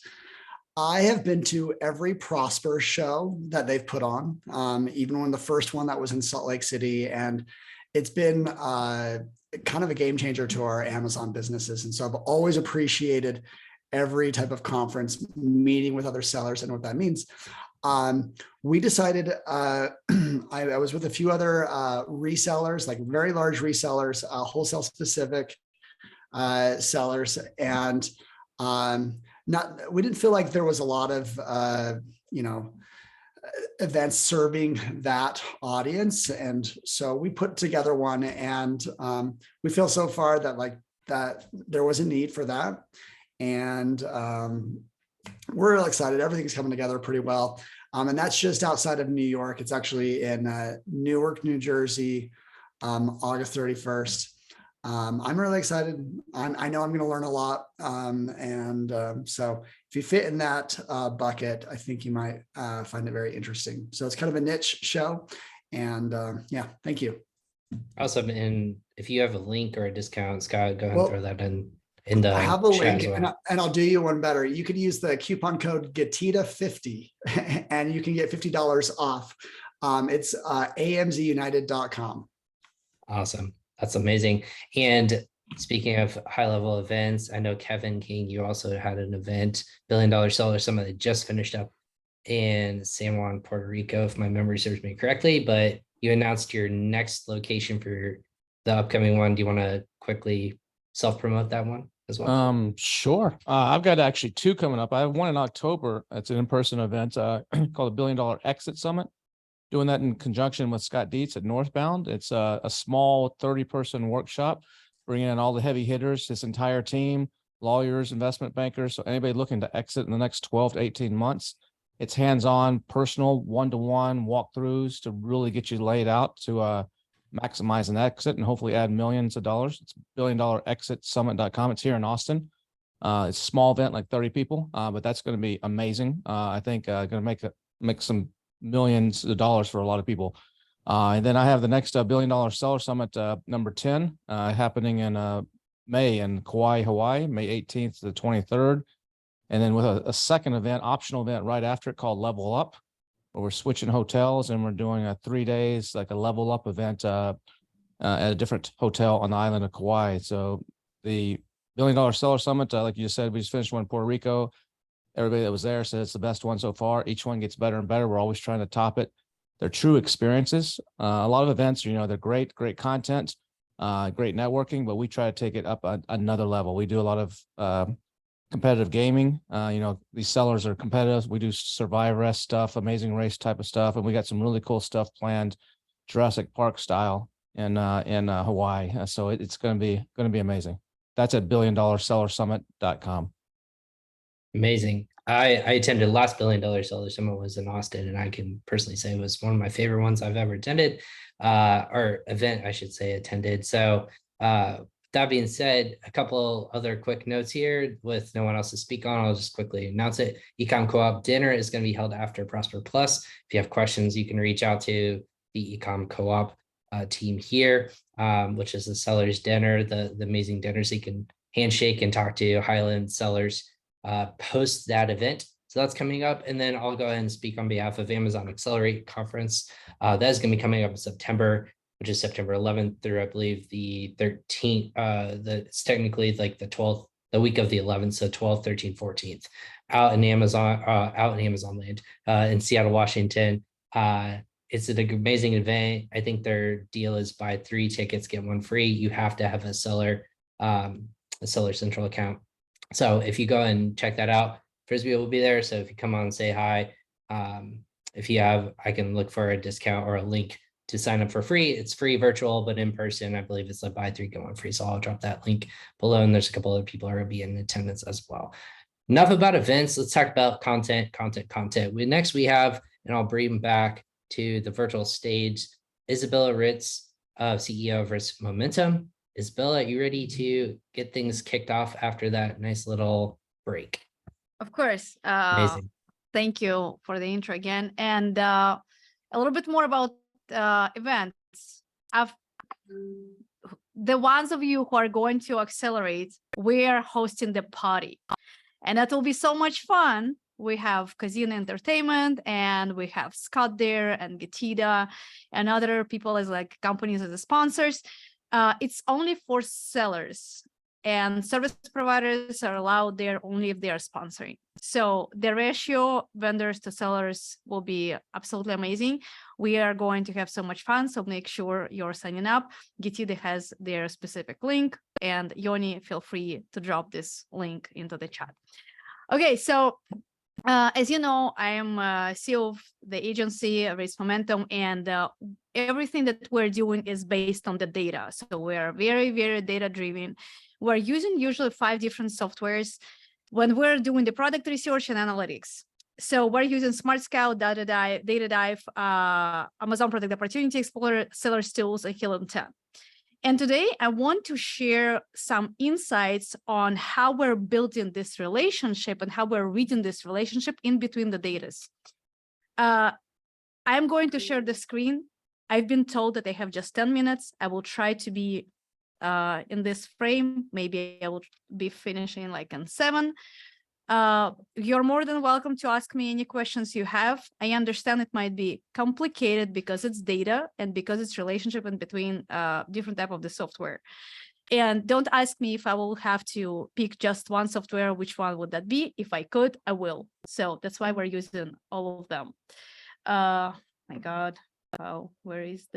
I have been to every Prosper show that they've put on, even when the first one that was in Salt Lake City, and it's been kind of a game changer to our Amazon businesses. And so I've always appreciated every type of conference, meeting with other sellers and what that means. We decided, I was with a few other resellers, like very large resellers, wholesale specific, sellers, and we didn't feel like there was a lot of events serving that audience, and so we put together one, and we feel so far that there was a need for that, and we're real excited. Everything's coming together pretty well, and that's just outside of New York. It's actually in Newark, New Jersey, August 31st. I'm really excited. I know I'm going to learn a lot. So if you fit in that bucket, I think you might find it very interesting. So it's kind of a niche show. And yeah, thank you. Awesome. And if you have a link or a discount, Scott, go ahead and throw that in the I have a chat link, as well. and I'll do you one better. You could use the coupon code GATITA50 and you can get $50 off. It's amzunited.com. Awesome. That's amazing. And speaking of high level events, I know Kevin King, you also had an event, $1 Billion Seller Summit that just finished up in San Juan, Puerto Rico, if my memory serves me correctly, but you announced your next location for the upcoming one. Do you want to quickly self-promote that one as well? Sure. I've got actually two coming up. I have one in October. It's an in-person event called the $1 Billion Exit Summit. Doing that in conjunction with Scott Dietz at Northbound. It's a small 30-person workshop, bringing in all the heavy hitters, his entire team, lawyers, investment bankers. So anybody looking to exit in the next 12 to 18 months, it's hands-on, personal, one-to-one walkthroughs to really get you laid out to maximize an exit and hopefully add millions of dollars. It's $1BillionExitSummit.com. It's here in Austin. It's a small event, like 30 people, but that's going to be amazing. I think going to make some millions of dollars for a lot of people. And then I have the next $1 Billion Seller Summit, number 10, happening in May in Kauai, Hawaii, May 18th to the 23rd. And then with a second event, optional event right after it called Level Up, where we're switching hotels and we're doing 3 days, like a level up event at a different hotel on the island of Kauai. So the $1 Billion Seller Summit, like you just said, we just finished one in Puerto Rico. Everybody that was there said it's the best one so far. Each one gets better and better. We're always trying to top it. They're true experiences. A lot of events, they're great content, great networking, but we try to take it up another level. We do a lot of competitive gaming. These sellers are competitive. We do Survivor-esque stuff, Amazing Race type of stuff, and we got some really cool stuff planned, Jurassic Park style in Hawaii. So it's going to be amazing. That's at BillionSellerSummit.com. Amazing. I attended last $1 Billion Seller Summit was in Austin, and I can personally say it was one of my favorite ones I've ever attended, or event, I should say, attended. So that being said, a couple other quick notes here with no one else to speak on. I'll just quickly announce it. Ecom Co-op dinner is going to be held after Prosper Plus. If you have questions, you can reach out to the Ecom Co-op team here, which is the sellers dinner, the amazing dinner, so you can handshake and talk to Highland sellers post that event. So that's coming up. And then I'll go ahead and speak on behalf of Amazon Accelerate Conference. That is going to be coming up in September, which is September 11th through, I believe, the 13th. It's technically like the 12th, the week of the 11th. So 12th, 13th, 14th out in Amazon land in Seattle, Washington. It's an amazing event. I think their deal is buy 3 tickets, get 1 free. You have to have a Seller Central account. So if you go and check that out, Frisbi will be there. So if you come on and say hi, if you have, I can look for a discount or a link to sign up for free. It's free virtual, but in person, I believe it's like buy 3, get 1 free. So I'll drop that link below. And there's a couple other people who are going to be in attendance as well. Enough about events. Let's talk about content. Next we have, and I'll bring back to the virtual stage, Izabella Ritz, CEO of Ritz Momentum. Izabella, you ready to get things kicked off after that nice little break? Of course. Amazing. Thank you for the intro again. And a little bit more about events. The ones of you who are going to Accelerate, we are hosting the party. And that will be so much fun. We have Casino Entertainment, and we have Scott there, and Getita, and other people as like companies as the sponsors. It's only for sellers, and service providers are allowed there only if they are sponsoring. So the ratio vendors to sellers will be absolutely amazing. We are going to have so much fun. So make sure you're signing up. Gitide has their specific link, and Yoni, feel free to drop this link into the chat. Okay, so as you know, I am CEO of the agency, Raise Momentum, and everything that we're doing is based on the data. So we're very, very data driven. We're using usually 5 different softwares when we're doing the product research and analytics. So we're using SmartScout, Data Dive, Amazon Product Opportunity Explorer, Sellers Tools, and Helium 10. And today I want to share some insights on how we're building this relationship and how we're reading this relationship in between the data. I'm going to share the screen. I've been told that I have just 10 minutes. I will try to be in this frame. Maybe I will be finishing like in 7. You're more than welcome to ask me any questions you have. I understand it might be complicated because it's data and because it's relationship in between different type of the software. And don't ask me if I will have to pick just one software, which one would that be? If I could, I will. So that's why we're using all of them. My God, where is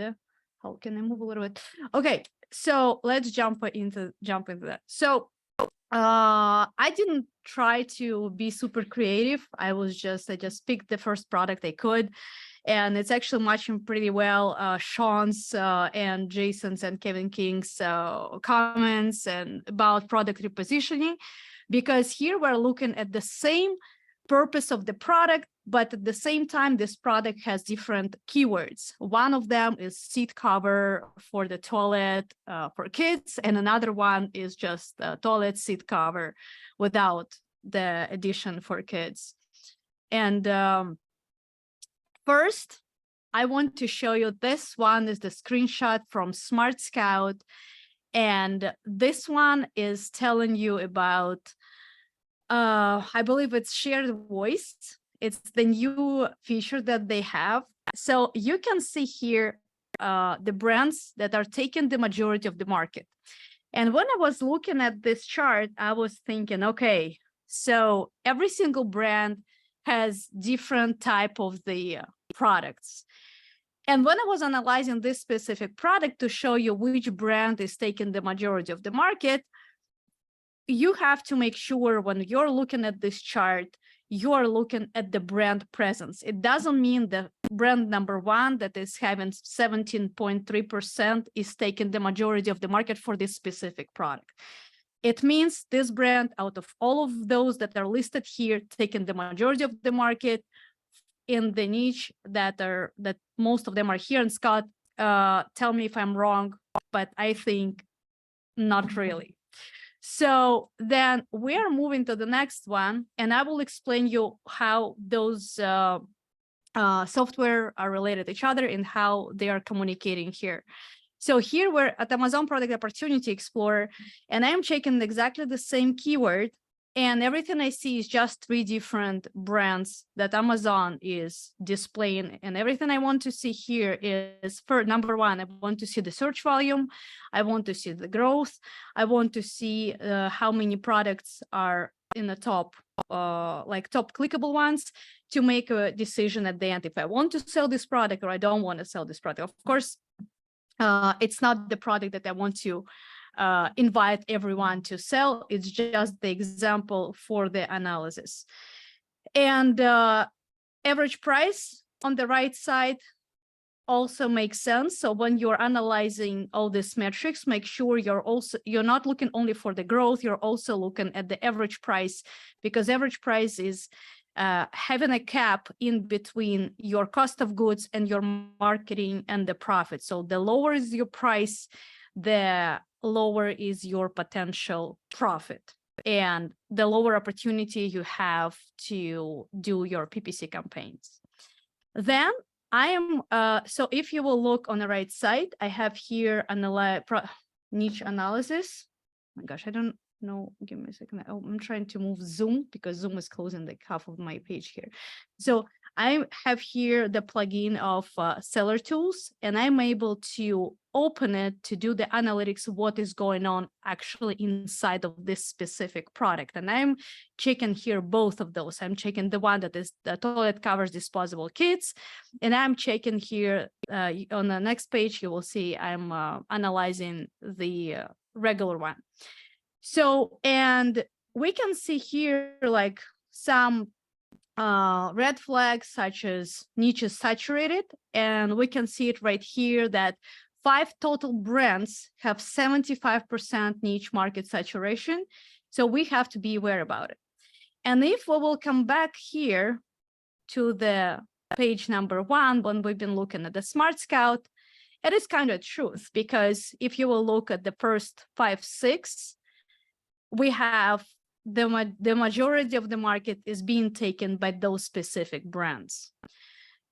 how can I move a little bit? Okay, so let's jump into that. So I didn't try to be super creative. I just picked the first product I could, and it's actually matching pretty well Shawn's and Jason's and Kevin King's comments and about product repositioning, because here we're looking at the same purpose of the product, but at the same time, this product has different keywords. One of them is seat cover for the toilet for kids, and another one is just a toilet seat cover without the addition for kids. And first, I want to show you this one is the screenshot from SmartScout, and this one is telling you about I believe it's shared voice. It's the new feature that they have. So you can see here the brands that are taking the majority of the market. And when I was looking at this chart, I was thinking, okay, so every single brand has different type of the products. And when I was analyzing this specific product to show you which brand is taking the majority of the market, you have to make sure when you're looking at this chart, you are looking at the brand presence. It doesn't mean the brand number 1 that is having 17.3% is taking the majority of the market for this specific product. It means this brand, out of all of those that are listed here, taking the majority of the market in the niche that most of them are here. And Scott, tell me if I'm wrong, but I think not really. So then we are moving to the next one, and I will explain you how those software are related to each other and how they are communicating here. So here we're at Amazon Product Opportunity Explorer, and I am checking exactly the same keyword, and everything I see is just 3 different brands that Amazon is displaying. And everything I want to see here is, for number 1, I want to see the search volume. I want to see the growth. I want to see how many products are in the top, like top clickable ones, to make a decision at the end if I want to sell this product or I don't want to sell this product. Of course, it's not the product that I want to invite everyone to sell. It's just the example for the analysis. And average price on the right side also makes sense. So when you're analyzing all these metrics, make sure you're not looking only for the growth, you're also looking at the average price, because average price is having a cap in between your cost of goods and your marketing and the profit. So the lower is your price, the lower is your potential profit and the lower opportunity you have to do your PPC campaigns. Then I am, so if you will look on the right side, I have here niche analysis. Oh my gosh, I don't know. Give me a second. I'm trying to move Zoom because Zoom is closing like half of my page here. So I have here the plugin of Seller Tools, and I'm able to open it to do the analytics, what is going on actually inside of this specific product. And I'm checking here both of those. I'm checking the one that is the toilet covers disposable kits, and I'm checking here on the next page, you will see I'm analyzing the regular one. So, and we can see here like some red flags such as niche is saturated, and we can see it right here that 5 total brands have 75% niche market saturation. So we have to be aware about it. And if we will come back here to the page number 1, when we've been looking at the SmartScout, it is kind of truth, because if you will look at the first 5, 6, we have the majority of the market is being taken by those specific brands.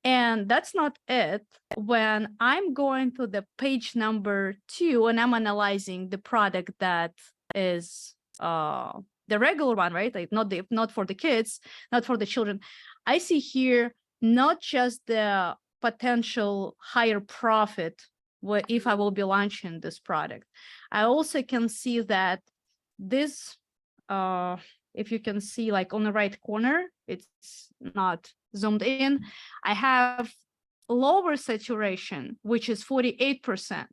And that's not it. When I'm going to the page number 2 and I'm analyzing the product that is the regular one, right? Like not for the kids, not for the children. I see here not just the potential higher profit if I will be launching this product. I also can see that this, if you can see like on the right corner, it's not zoomed in, I have lower saturation, which is 48%.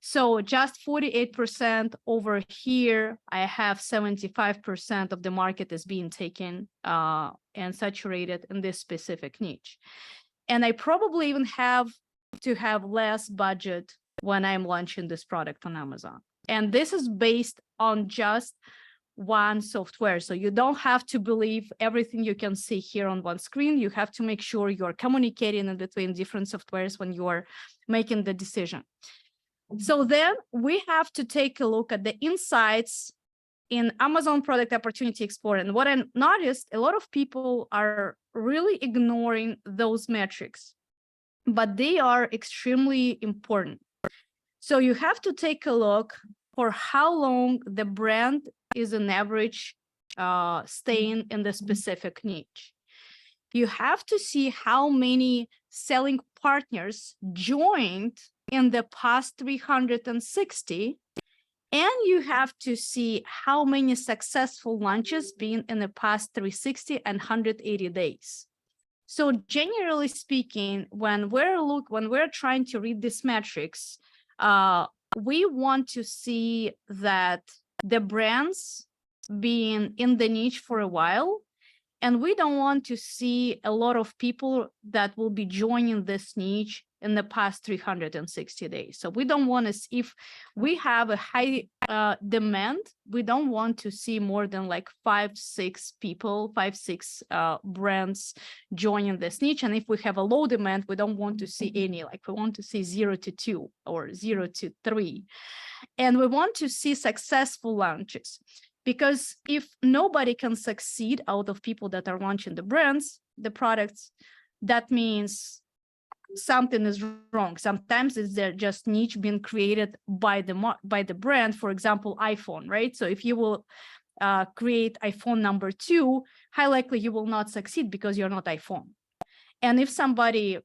So just 48% over here, I have 75% of the market is being taken and saturated in this specific niche. And I probably even have to have less budget when I'm launching this product on Amazon. And this is based on just one software. So you don't have to believe everything you can see here on one screen. You have to make sure you're communicating in between different softwares when you're making the decision. So then we have to take a look at the insights in Amazon Product Opportunity Explorer. And what I noticed, a lot of people are really ignoring those metrics, but they are extremely important. So you have to take a look for how long the brand is an average staying in the specific niche. You have to see how many selling partners joined in the past 360, and you have to see how many successful launches been in the past 360 and 180 days. So generally speaking, when we're trying to read these metrics, we want to see that the brands being in the niche for a while, and we don't want to see a lot of people that will be joining this niche in the past 360 days. So we don't want to, if we have a high demand, we don't want to see more than like 5, 6 brands joining this niche. And if we have a low demand, we don't want to see any, like we want to see 0 to 2 or 0 to 3. And we want to see successful launches, because if nobody can succeed out of people that are launching the brands, the products, that means something is wrong. Sometimes it's just niche being created by the brand. For example, iPhone, right? So if you will create iPhone number 2, high likely you will not succeed because you're not iPhone. And if somebody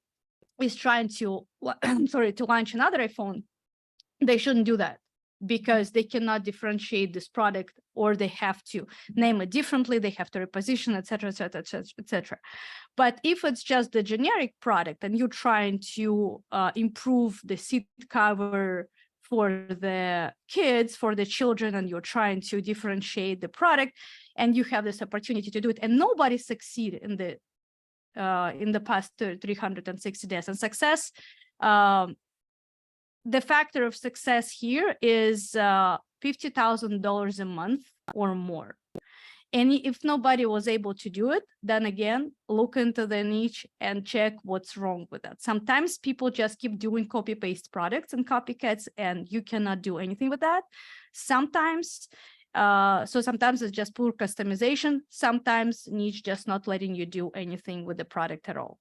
is trying to launch another iPhone, they shouldn't do that, because they cannot differentiate this product, or they have to name it differently, they have to reposition, etc., etc., etc., etc. But if it's just the generic product and you're trying to improve the seat cover for the kids, for the children, and you're trying to differentiate the product, and you have this opportunity to do it, and nobody succeeded in the past 360 days. And success, the factor of success here is $50,000 a month or more. And if nobody was able to do it, then again, look into the niche and check what's wrong with that. Sometimes people just keep doing copy-paste products and copycats, and you cannot do anything with that. Sometimes, sometimes it's just poor customization. Sometimes niche just not letting you do anything with the product at all.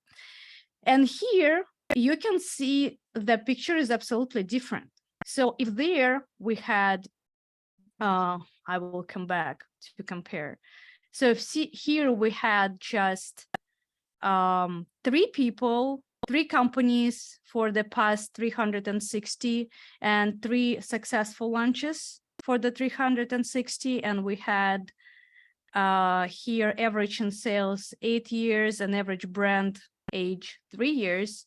And here you can see the picture is absolutely different. So if there we had, I will come back to compare. So if here we had just 3 people, 3 companies for the past 360 and 3 successful launches for the 360. And we had here average in sales 8 years and average brand age 3 years.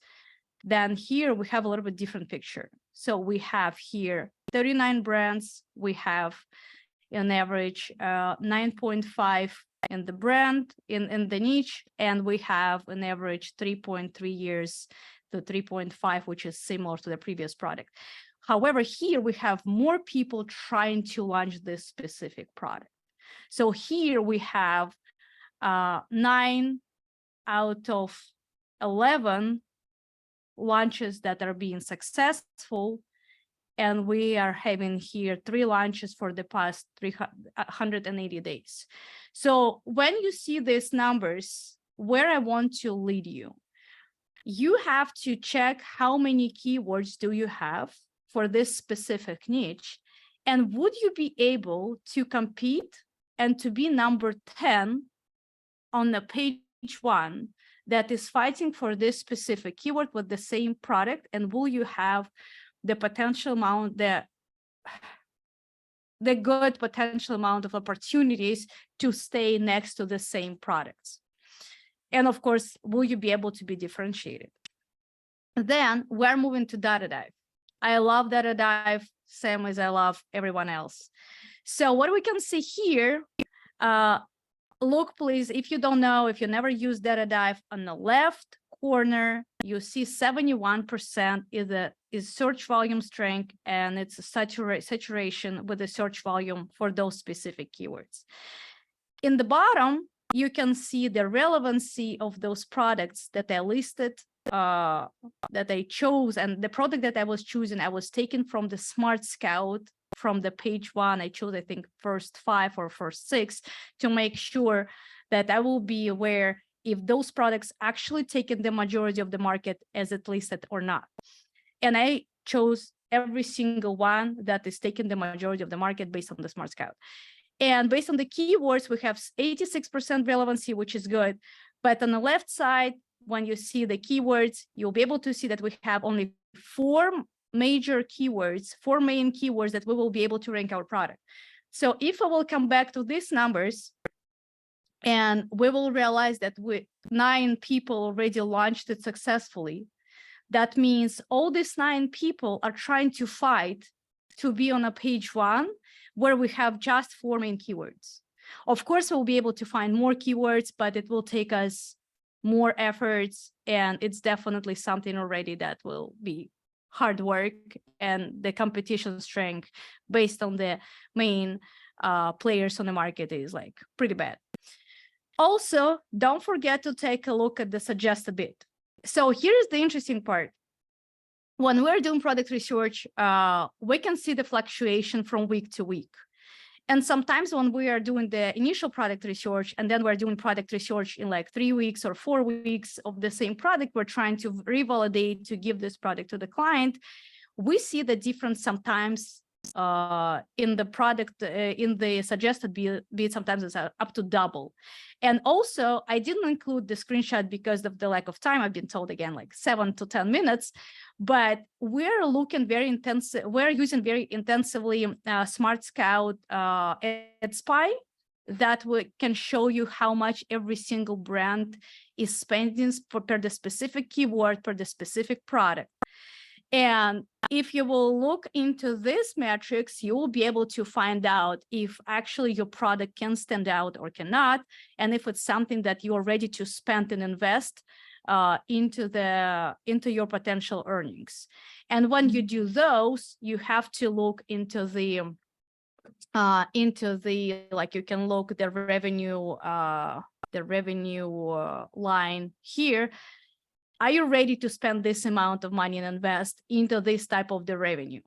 Then here we have a little bit different picture. So we have here 39 brands. We have an average 9.5 in the brand, in the niche, and we have an average 3.3 years to 3.5, which is similar to the previous product. However, here we have more people trying to launch this specific product. So here we have 9 out of 11 launches that are being successful. And we are having here 3 launches for the past 180 days. So when you see these numbers, where I want to lead you, you have to check how many keywords do you have for this specific niche. And would you be able to compete and to be number 10 on the page 1 that is fighting for this specific keyword with the same product? And will you have the potential amount, the good potential amount of opportunities to stay next to the same products? And of course, will you be able to be differentiated? Then we're moving to data dive. I love data dive, same as I love everyone else. So what we can see here, look, please, if you don't know, if you never use data dive, on the left corner, you see 71% is search volume strength, and it's a saturation with the search volume for those specific keywords. In the bottom, you can see the relevancy of those products that I listed, that I chose, and the product that I was choosing, I was taken from the SmartScout. From the page 1, I chose, I think, first 5 or first 6 to make sure that I will be aware if those products actually taken the majority of the market as it listed or not. And I chose every single one that is taking the majority of the market based on the SmartScout. And based on the keywords, we have 86% relevancy, which is good. But on the left side, when you see the keywords, you'll be able to see that we have only 4 major keywords, 4 main keywords that we will be able to rank our product. So if I will come back to these numbers, and we will realize that 9 people already launched it successfully, that means all these 9 people are trying to fight to be on a page 1 where we have just 4 main keywords. Of course, we'll be able to find more keywords, but it will take us more efforts, and it's definitely something already that will be hard work, and the competition strength based on the main players on the market is like pretty bad. Also, don't forget to take a look at the suggested bid. So here's the interesting part. When we're doing product research, we can see the fluctuation from week to week. And sometimes when we are doing the initial product research, and then we're doing product research in like 3 weeks or 4 weeks of the same product, we're trying to revalidate to give this product to the client, we see the difference sometimes in the product, in the suggested bid, sometimes it's up to double. And also, I didn't include the screenshot because of the lack of time. I've been told, again, like 7 to 10 minutes, but we're looking very intensive. We're using very intensively SmartScout Ad Spy that can show you how much every single brand is spending per the specific keyword, per the specific product. And if you will look into this metrics, you will be able to find out if actually your product can stand out or cannot, and if it's something that you are ready to spend and invest into your potential earnings. And when you do those, you have to look into the like you can look the revenue line here. Are you ready to spend this amount of money and invest into this type of the revenue?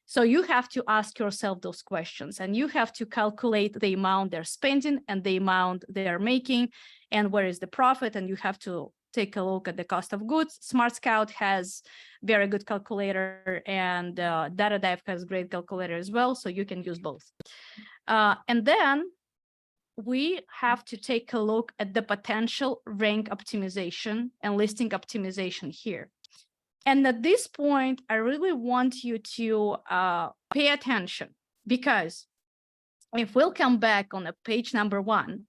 So you have to ask yourself those questions, and you have to calculate the amount they're spending and the amount they're making and where is the profit. And you have to take a look at the cost of goods. SmartScout has very good calculator, and Data Dive has great calculator as well. So you can use both. And then we have to take a look at the potential rank optimization and listing optimization here. And at this point, I really want you to pay attention, because if we'll come back on page number 1,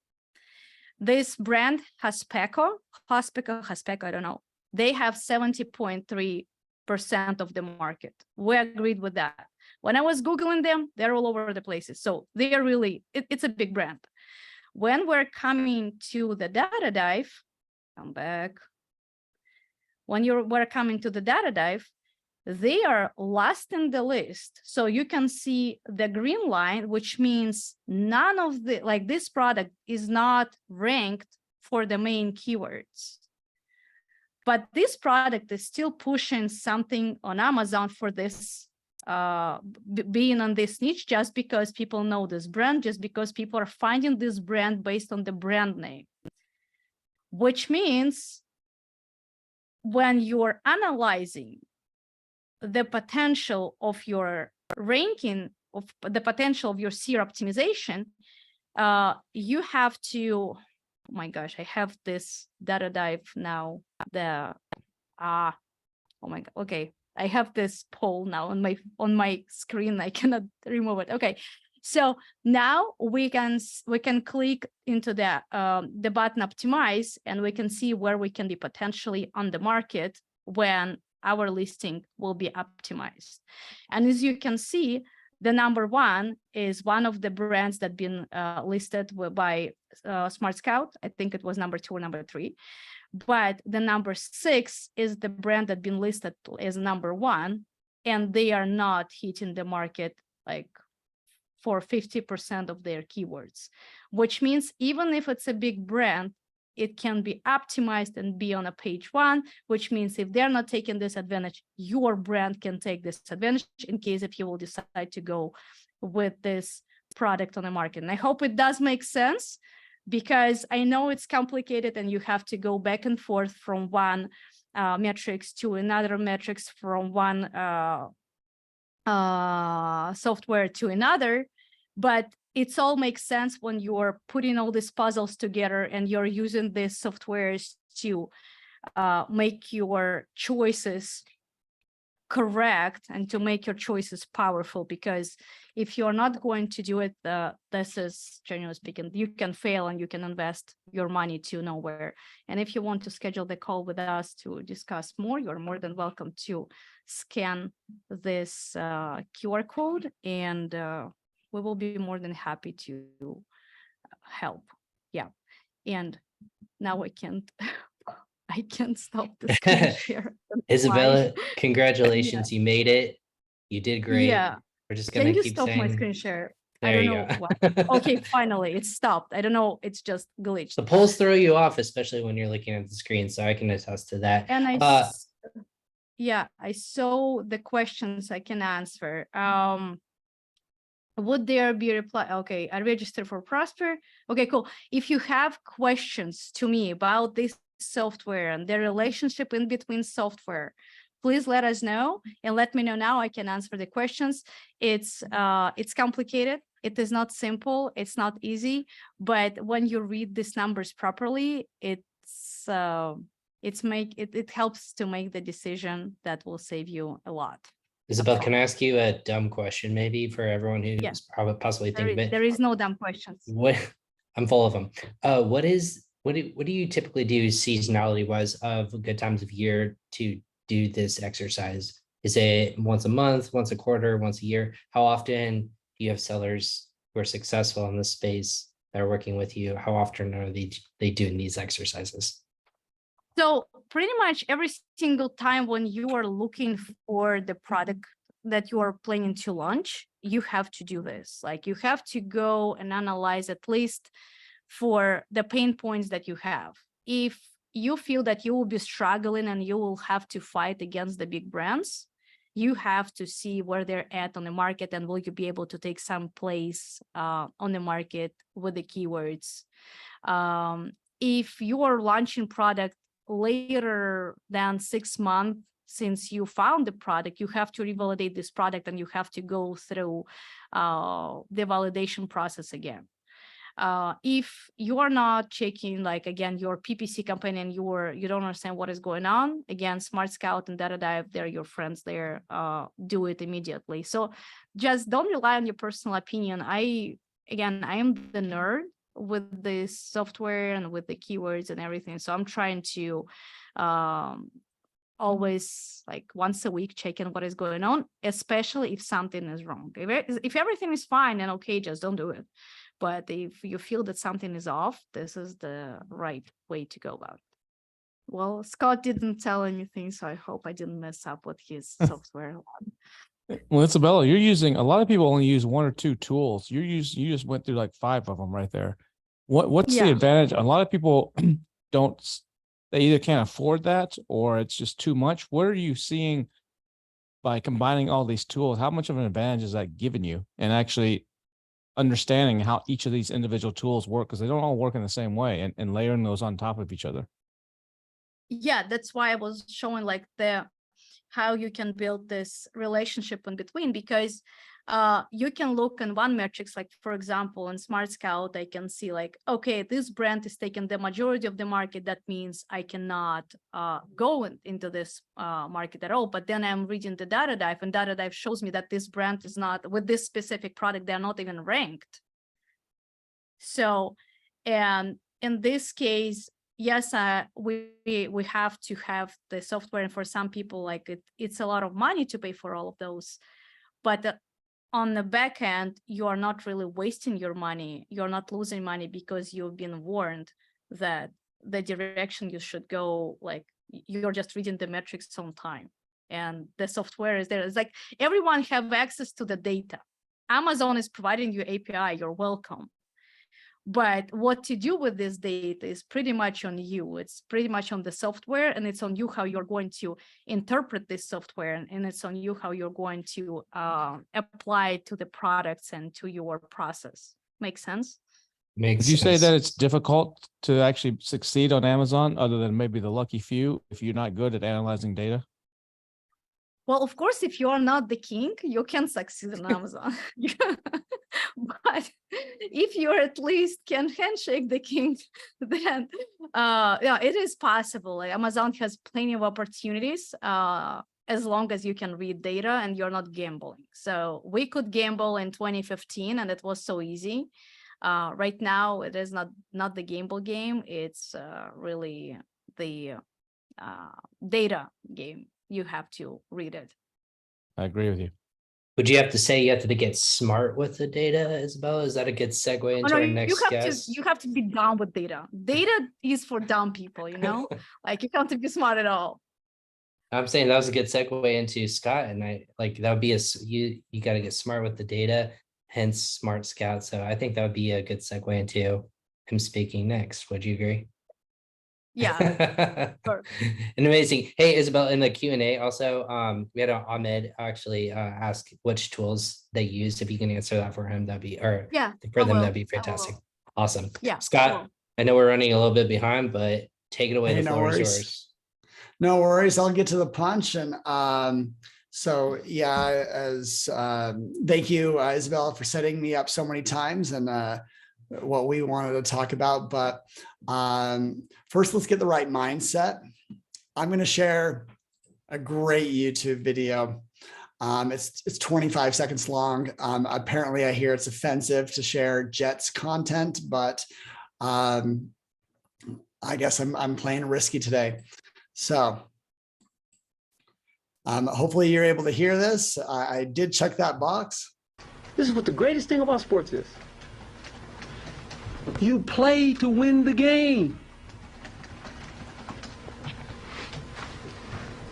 this brand Haspeko, I don't know, they have 70.3% of the market. We agreed with that. When I was Googling them, they're all over the places. So they are really, it's a big brand. When we're coming to the data dive, come back. When we're coming to the data dive, they are last in the list. So you can see the green line, which means none of the, like this product is not ranked for the main keywords. But this product is still pushing something on Amazon for this, being on this niche, just because people know this brand, just because people are finding this brand based on the brand name. Which means when you're analyzing the potential of your ranking, of the potential of your SEO optimization, you have to, oh my gosh, I have this data dive now. Oh my God, okay. I have this poll now on my screen. I cannot remove it. Okay, so now we can click into the button optimize, and we can see where we can be potentially on the market when our listing will be optimized. And as you can see, the number 1 is one of the brands that been listed by SmartScout. I think it was number 2 or number 3. But the number 6 is the brand that been listed as number 1, and they are not hitting the market like for 50% of their keywords, which means even if it's a big brand, it can be optimized and be on a page 1, which means if they're not taking this advantage, your brand can take this advantage in case if you will decide to go with this product on the market. And I hope it does make sense, because I know it's complicated and you have to go back and forth from one metrics to another metrics, from one software to another, but it's all makes sense when you're putting all these puzzles together and you're using these softwares to make your choices correct and to make your choices powerful. Because if you're not going to do it, this is generally speaking, you can fail and you can invest your money to nowhere. And if you want to schedule the call with us to discuss more, you're more than welcome to scan this QR code, and we will be more than happy to help. Yeah. And now I can't stop the screen share. Izabella, congratulations. You made it. You did great. Yeah. We're just going to keep Can you stop my saying, screen share? I there don't you know go. why. Okay, finally, it stopped. I don't know. It's just glitched. The polls throw you off, especially when you're looking at the screen. So I can attest to that. And I saw the questions I can answer. Would there be reply? Okay, I registered for Prosper. Okay, cool. If you have questions to me about this software and the relationship in between software, please let us know and let me know now. I can answer the questions. It's complicated. It is not simple. It's not easy. But when you read these numbers properly, it helps to make the decision that will save you a lot. Isabel, can I ask you a dumb question, maybe for everyone who's probably possibly thinking of it? There is no dumb questions. What I'm full of them. What do you typically do seasonality wise of good times of year to do this exercise? Is it once a month, once a quarter, once a year? How often do you have sellers who are successful in this space that are working with you? How often are they doing these exercises? So pretty much every single time when you are looking for the product that you are planning to launch, you have to do this. Like you have to go and analyze at least for the pain points that you have. If you feel that you will be struggling and you will have to fight against the big brands, you have to see where they're at on the market and will you be able to take some place on the market with the keywords. If you are launching product later than 6 months since you found the product, you have to revalidate this product and you have to go through the validation process again. If you are not checking, like, again, your PPC campaign and you don't understand what is going on, again, SmartScout and Data Dive, they're your friends there. Do it immediately. So just don't rely on your personal opinion. I am the nerd with the software and with the keywords and everything. So I'm trying to always, like, once a week, check in what is going on, especially if something is wrong. If everything is fine and okay, just don't do it. But if you feel that something is off, this is the right way to go about it. Well, Scott didn't tell anything, so I hope I didn't mess up with his software. Well, Izabella, you're using, a lot of people only use 1 or 2 tools. You just went through like 5 of them right there. What's the advantage? A lot of people they either can't afford that or it's just too much. What are you seeing by combining all these tools? How much of an advantage is that giving you, and actually understanding how each of these individual tools work, because they don't all work in the same way, and layering those on top of each other? Yeah, that's why I was showing like how you can build this relationship in between, because you can look in one metrics, like, for example, in SmartScout, I can see like, okay, this brand is taking the majority of the market. That means I cannot go into this market at all. But then I'm reading the Data Dive, and Data Dive shows me that this brand is not, with this specific product, they're not even ranked. So, and in this case, yes, we have to have the software, and for some people, like, it's a lot of money to pay for all of those. But on the back end, you are not really wasting your money. You're not losing money because you've been warned that the direction you should go, like, you're just reading the metrics on time, and the software is there. It's like everyone have access to the data. Amazon is providing you API, you're welcome. But what to do with this data is pretty much on you. It's pretty much on the software, and it's on you how you're going to interpret this software, and it's on you how you're going to apply it to the products and to your process. Make sense? Would you say that it's difficult to actually succeed on Amazon, other than maybe the lucky few, if you're not good at analyzing data? Well, of course, if you are not the king, you can succeed on Amazon. But if you at least can handshake the king, then yeah, it is possible. Like, Amazon has plenty of opportunities as long as you can read data and you're not gambling. So we could gamble in 2015, and it was so easy. Right now, it is not the gamble game. It's really the data game. You have to read it. I agree with you. Would you have to say you have to get smart with the data, Izabella? Is that a good segue into our next guest? You have to be dumb with data. Data is for dumb people, you know? Like, you don't have to be smart at all. I'm saying that was a good segue into Scott, and I like that would be you got to get smart with the data, hence SmartScout. So I think that would be a good segue into him speaking next. Would you agree? Yeah. Sure. And amazing. Hey, Izabella, in the Q&A also, we had Ahmed actually ask which tools they used. If you can answer that for him, that'd be, or yeah, for them, that'd be fantastic. Awesome. Yeah, Scott, I know we're running a little bit behind, but take it away. Hey, The floor is yours. No worries. I'll get to the punch. And so, yeah, as thank you, Izabella, for setting me up so many times and what we wanted to talk about. But first, let's get the right mindset. I'm going to share a great YouTube video. It's 25 seconds long. Apparently, I hear it's offensive to share Jets content, but I guess I'm playing risky today. So hopefully you're able to hear this. I did check that box. This is what the greatest thing about sports is. You play to win the game.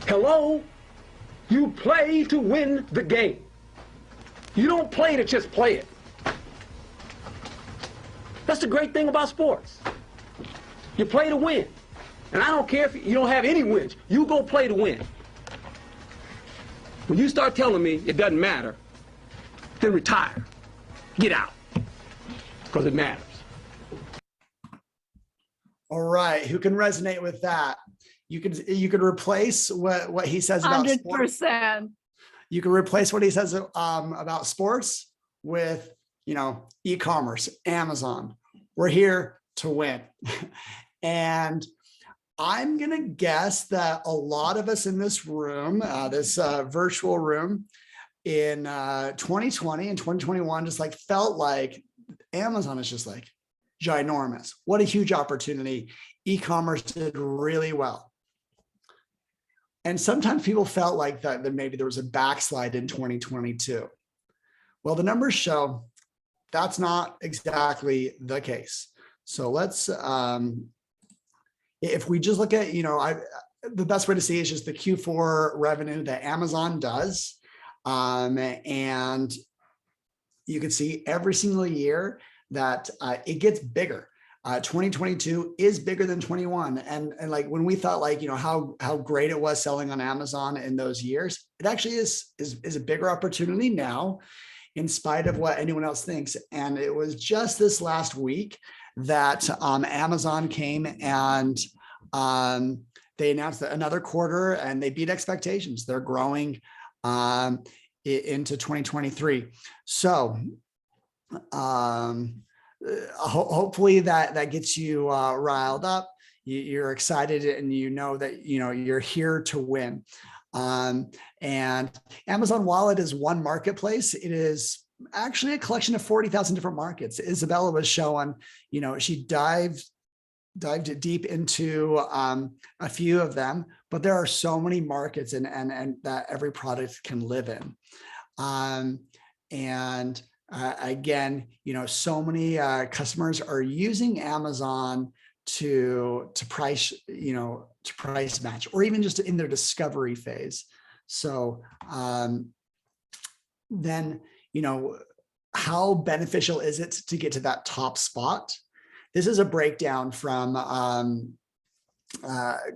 Hello? You play to win the game. You don't play to just play it. That's the great thing about sports. You play to win. And I don't care if you don't have any wins. You go play to win. When you start telling me it doesn't matter, then retire. Get out. Because it matters. All right, who can resonate with that? You could replace what he says about 100%. You can replace what he says about sports with, e-commerce, Amazon, we're here to win. And I'm going to guess that a lot of us in this room, this virtual room in 2020 and 2021, just like felt like Amazon is just like ginormous. What a huge opportunity. E-commerce did really well. And sometimes people felt like that maybe there was a backslide in 2022. Well, the numbers show that's not exactly the case. So let's, if we just look at, the best way to see is just the Q4 revenue that Amazon does. And you can see every single year that it gets bigger. 2022 is bigger than 21. And like when we thought like, how great it was selling on Amazon in those years, it actually is a bigger opportunity now in spite of what anyone else thinks. And it was just this last week that Amazon came and they announced another quarter and they beat expectations. They're growing into 2023. So hopefully that gets you riled up. You're excited and you know that you're here to win. And Amazon Wallet is one marketplace. It is actually a collection of 40,000 different markets. Izabella was showing, she dived deep into a few of them, but there are so many markets and that every product can live in. Again, so many customers are using Amazon to price, to price match, or even just in their discovery phase. So then, how beneficial is it to get to that top spot? This is a breakdown from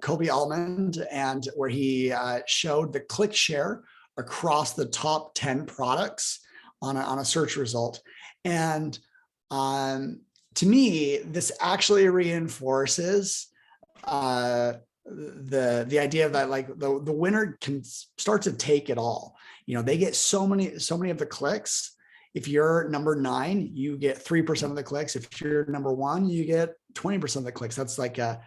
Kobe Almond, and where he showed the click share across the top 10 products on a search result. And to me, this actually reinforces the idea that like the winner can start to take it all. They get so many of the clicks. If you're number 9, you get 3% of the clicks. If you're number 1, you get 20% of the clicks. That's like a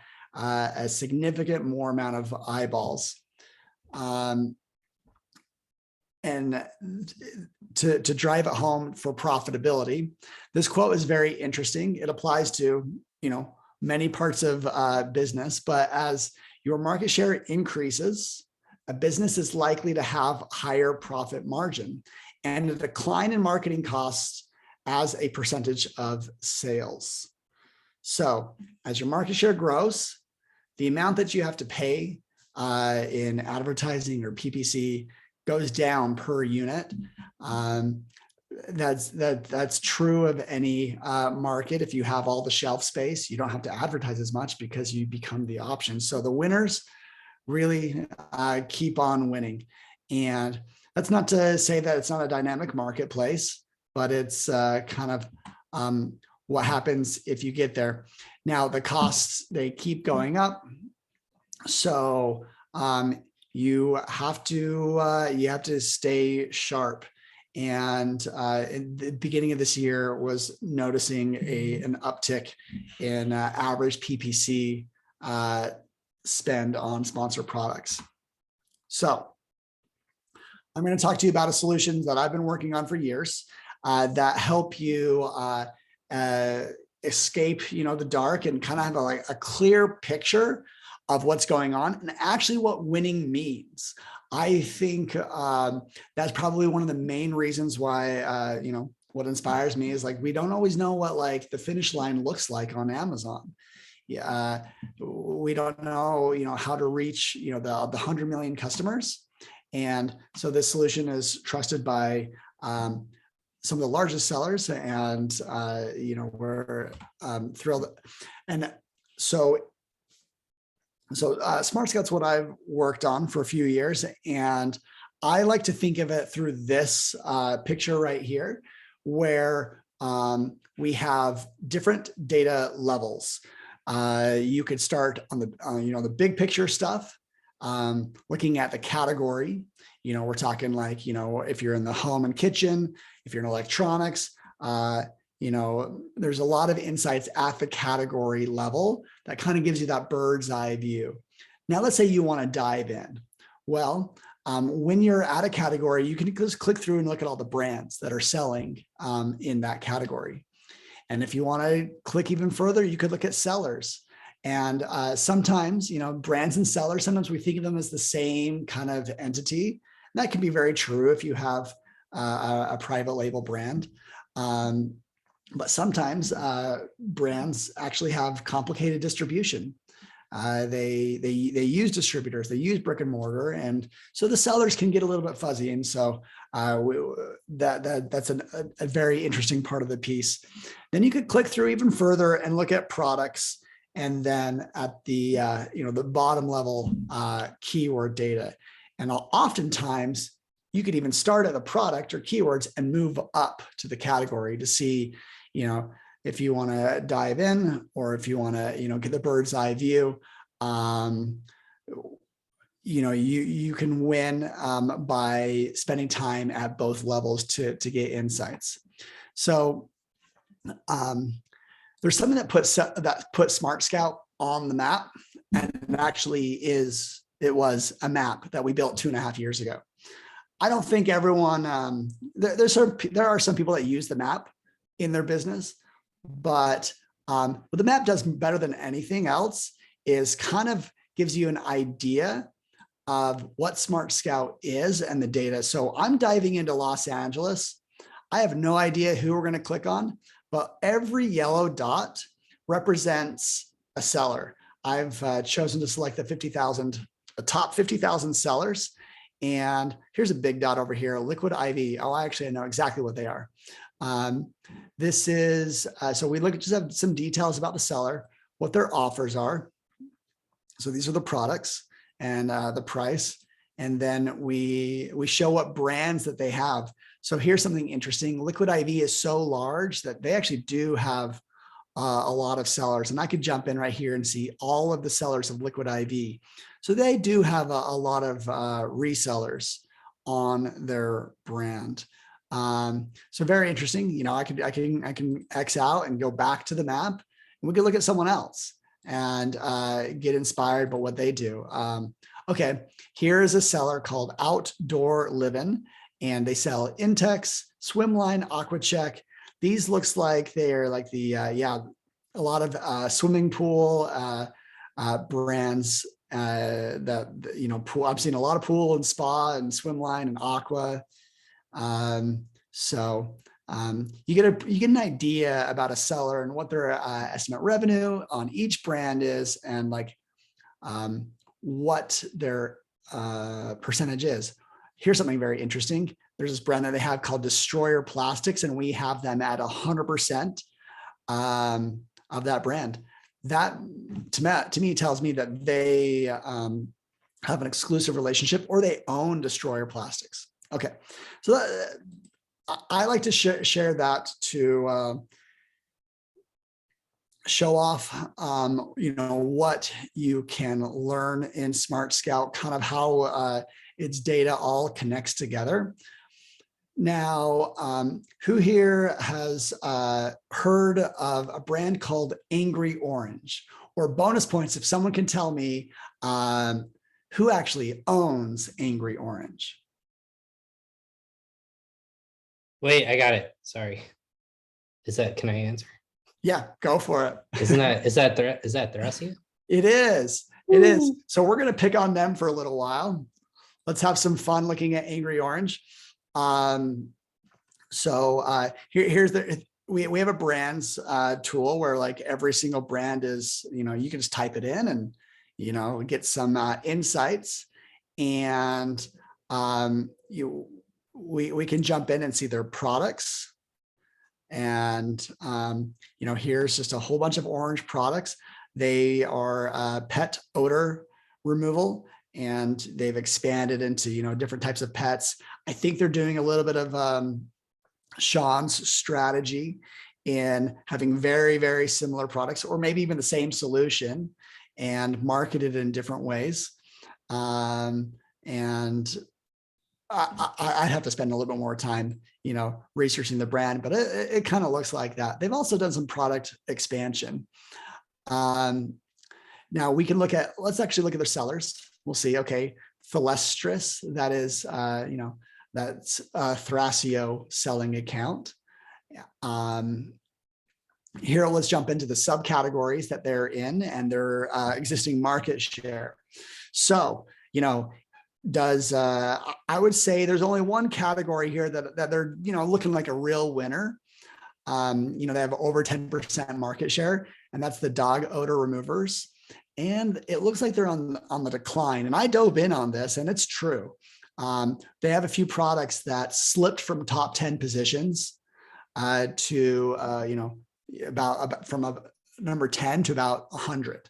significant more amount of eyeballs. And to drive it home for profitability, this quote is very interesting. It applies to, many parts of business, but as your market share increases, a business is likely to have higher profit margin and a decline in marketing costs as a percentage of sales. So as your market share grows, the amount that you have to pay in advertising or PPC goes down per unit. That's true of any market. If you have all the shelf space, you don't have to advertise as much because you become the option. So the winners really keep on winning. And that's not to say that it's not a dynamic marketplace, but it's kind of what happens if you get there. Now the costs, they keep going up. So you have to stay sharp. And in the beginning of this year was noticing an uptick in average PPC spend on sponsored products. So I'm going to talk to you about a solution that I've been working on for years that help you escape, the dark and kind of have a clear picture of what's going on and actually what winning means. I think that's probably one of the main reasons why, what inspires me is like, we don't always know what like the finish line looks like on Amazon. Yeah, we don't know, how to reach, the 100 million customers. And so this solution is trusted by some of the largest sellers, and we're thrilled. And so SmartScout's what I've worked on for a few years, and I like to think of it through this picture right here, where we have different data levels. You could start on the big picture stuff, looking at the category. We're talking like, if you're in the home and kitchen, if you're in electronics, there's a lot of insights at the category level that kind of gives you that bird's eye view. Now, let's say you want to dive in. Well, when you're at a category, you can just click through and look at all the brands that are selling in that category. And if you want to click even further, you could look at sellers. And sometimes, brands and sellers, sometimes we think of them as the same kind of entity. And that can be very true if you have a private label brand. But sometimes brands actually have complicated distribution. They use distributors, they use brick and mortar, and so the sellers can get a little bit fuzzy. And so that's a very interesting part of the piece. Then you could click through even further and look at products, and then at the the bottom level keyword data. And oftentimes you could even start at a product or keywords and move up to the category to see, if you want to dive in, or if you want to, get the bird's eye view. You can win by spending time at both levels to get insights. So there's something that puts SmartScout on the map, and it was a map that we built 2.5 years ago. I don't think everyone, there are some people that use the map in their business, but what the map does better than anything else is kind of gives you an idea of what SmartScout is and the data. So I'm diving into Los Angeles. I have no idea who we're going to click on, but every yellow dot represents a seller. I've chosen to select the top 50,000 sellers. And here's a big dot over here, Liquid IV. Oh, I know exactly what they are. This is, so we just have some details about the seller, what their offers are. So these are the products and the price. And then we show what brands that they have. So here's something interesting. Liquid IV is so large that they actually do have a lot of sellers. And I could jump in right here and see all of the sellers of Liquid IV. So they do have a lot of resellers on their brand. So very interesting. I can X out and go back to the map, and we can look at someone else and get inspired by what they do. Okay, here is a seller called Outdoor Livin', and they sell Intex, Swimline, AquaCheck. These looks like they're like a lot of swimming pool brands pool. I've seen a lot of pool and spa and Swimline and Aqua. You get an idea about a seller and what their estimate revenue on each brand is, and what their percentage is. Here's something very interesting. There's this brand that they have called Destroyer Plastics, and we have them at 100% of that brand. That to me tells me that they have an exclusive relationship, or they own Destroyer Plastics. Okay, so I like to share that to show off, what you can learn in SmartScout, kind of how its data all connects together. Now, who here has heard of a brand called Angry Orange? Or bonus points if someone can tell me who actually owns Angry Orange. Wait, I got it. Sorry. Can I answer? Yeah, go for it. Is that Thresia? It is. It is. So we're going to pick on them for a little while. Let's have some fun looking at Angry Orange. Here's we have a brands tool where like every single brand is, you can just type it in and, get some insights, and we can jump in and see their products. And, here's just a whole bunch of orange products. They are pet odor removal, and they've expanded into, different types of pets. I think they're doing a little bit of Shawn's strategy in having very, very similar products, or maybe even the same solution, and marketed in different ways. And I'd have to spend a little bit more time, researching the brand, but it kind of looks like that. They've also done some product expansion. Now we can let's actually look at their sellers. We'll see, okay, Thalestris, that is, that's a Thrasio selling account. Here, let's jump into the subcategories that they're in and their existing market share. So, I would say there's only one category here that they're, looking like a real winner. They have over 10% market share, and that's the dog odor removers. And it looks like they're on the decline. And I dove in on this, and it's true. They have a few products that slipped from top 10 positions to, about from number 10 to about 100.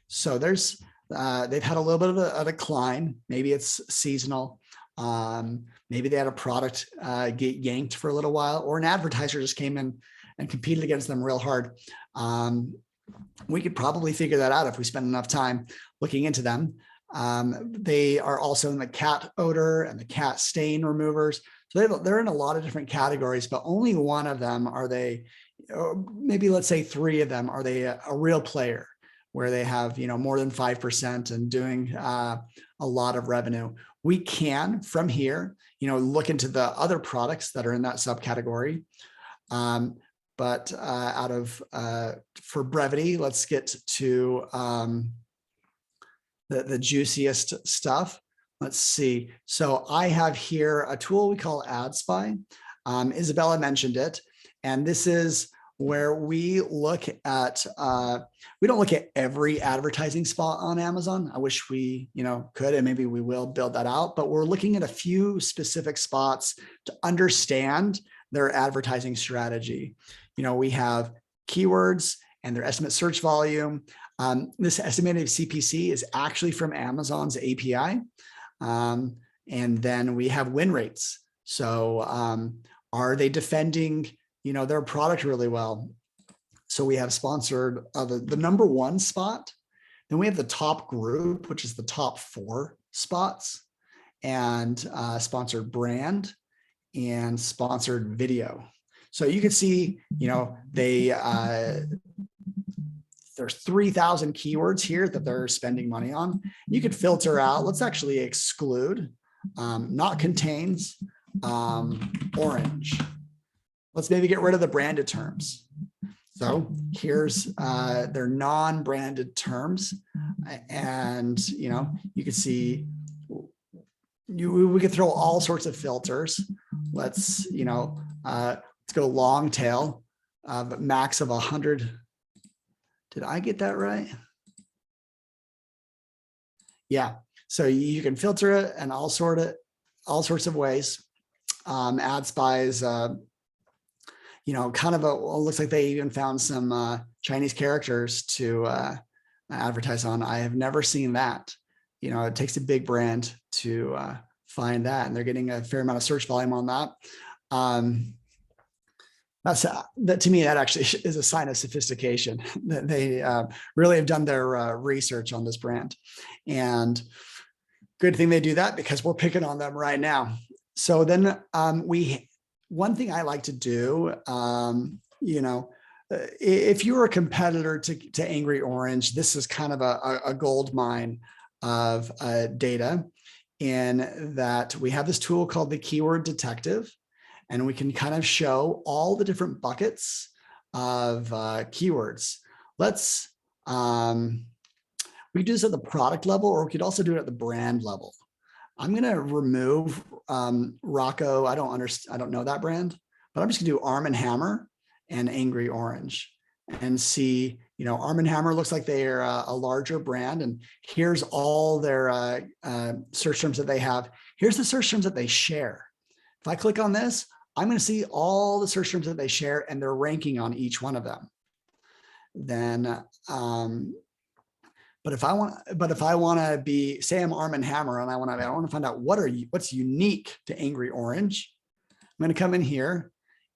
So they've had a little bit of a decline. Maybe it's seasonal. Maybe they had a product get yanked for a little while, or an advertiser just came in and competed against them real hard. We could probably figure that out if we spend enough time looking into them. They are also in the cat odor and the cat stain removers. So they're in a lot of different categories, but only one of them are they, maybe let's say 3 of them, are they a real player where they have, more than 5% and doing a lot of revenue. We can, from here, look into the other products that are in that subcategory. But for brevity, let's get to the juiciest stuff. Let's see. So I have here a tool we call AdSpy. Izabella mentioned it, and this is where we look at, we don't look at every advertising spot on Amazon. I wish we, could, and maybe we will build that out, but we're looking at a few specific spots to understand their advertising strategy. We have keywords and their estimate search volume. This estimated CPC is actually from Amazon's API. And then we have win rates. So are they defending, their product really well? So we have sponsored the number 1 spot. Then we have the top group, which is the top 4 spots, and sponsored brand and sponsored video. So you can see, there's 3,000 keywords here that they're spending money on. You could filter out, let's actually exclude, not contains, orange. Let's maybe get rid of the branded terms. So here's their non-branded terms. And, you can see, we could throw all sorts of filters. Let's, let's go long tail, but max of 100. Did I get that right? Yeah. So you can filter it and all sorts of ways. AdSpy is, kind of looks like they even found some Chinese characters to advertise on. I have never seen that. It takes a big brand to find that, and they're getting a fair amount of search volume on that. That to me, that actually is a sign of sophistication. That they really have done their research on this brand, and good thing they do that, because we're picking on them right now. So then one thing I like to do, if you're a competitor to Angry Orange, this is kind of a gold mine of data, in that we have this tool called the Keyword Detective. And we can kind of show all the different buckets of keywords. Let's, we could do this at the product level, or we could also do it at the brand level. I'm going to remove Rocco. I don't know that brand, but I'm just gonna do Arm & Hammer and Angry Orange and see, Arm & Hammer looks like they're a larger brand. And here's all their search terms that they have. Here's the search terms that they share. If I click on this, I'm going to see all the search terms that they share and their ranking on each one of them. Then, but if I want to be, say I'm Arm & Hammer, and I want to find out what's unique to Angry Orange, I'm going to come in here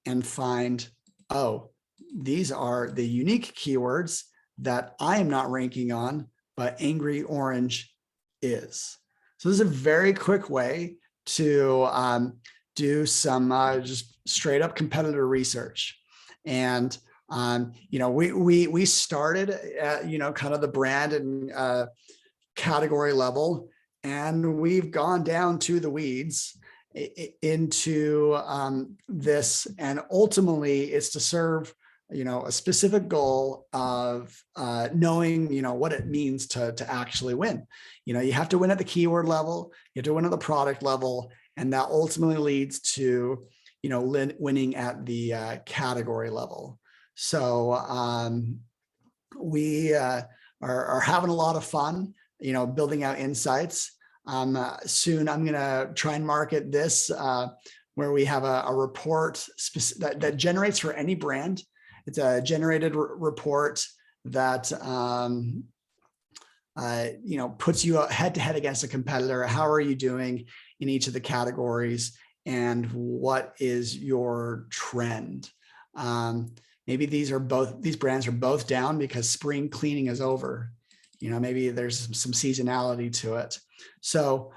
and find, oh, these are the unique keywords that I am not ranking on, but Angry Orange is. So this is a very quick way to do some just straight up competitor research. And we started at kind of the brand and category level, and we've gone down to the weeds into this, and ultimately it's to serve a specific goal of knowing what it means to actually win. You have to win at the keyword level, you have to win at the product level, and that ultimately leads to winning at the category level. So we are having a lot of fun building out insights. Soon I'm going to try and market this where we have a report that generates for any brand. It's a generated report that puts you head to head against a competitor. How are you doing in each of the categories, and what is your trend? Maybe these brands are both down because spring cleaning is over. Maybe there's some seasonality to it. So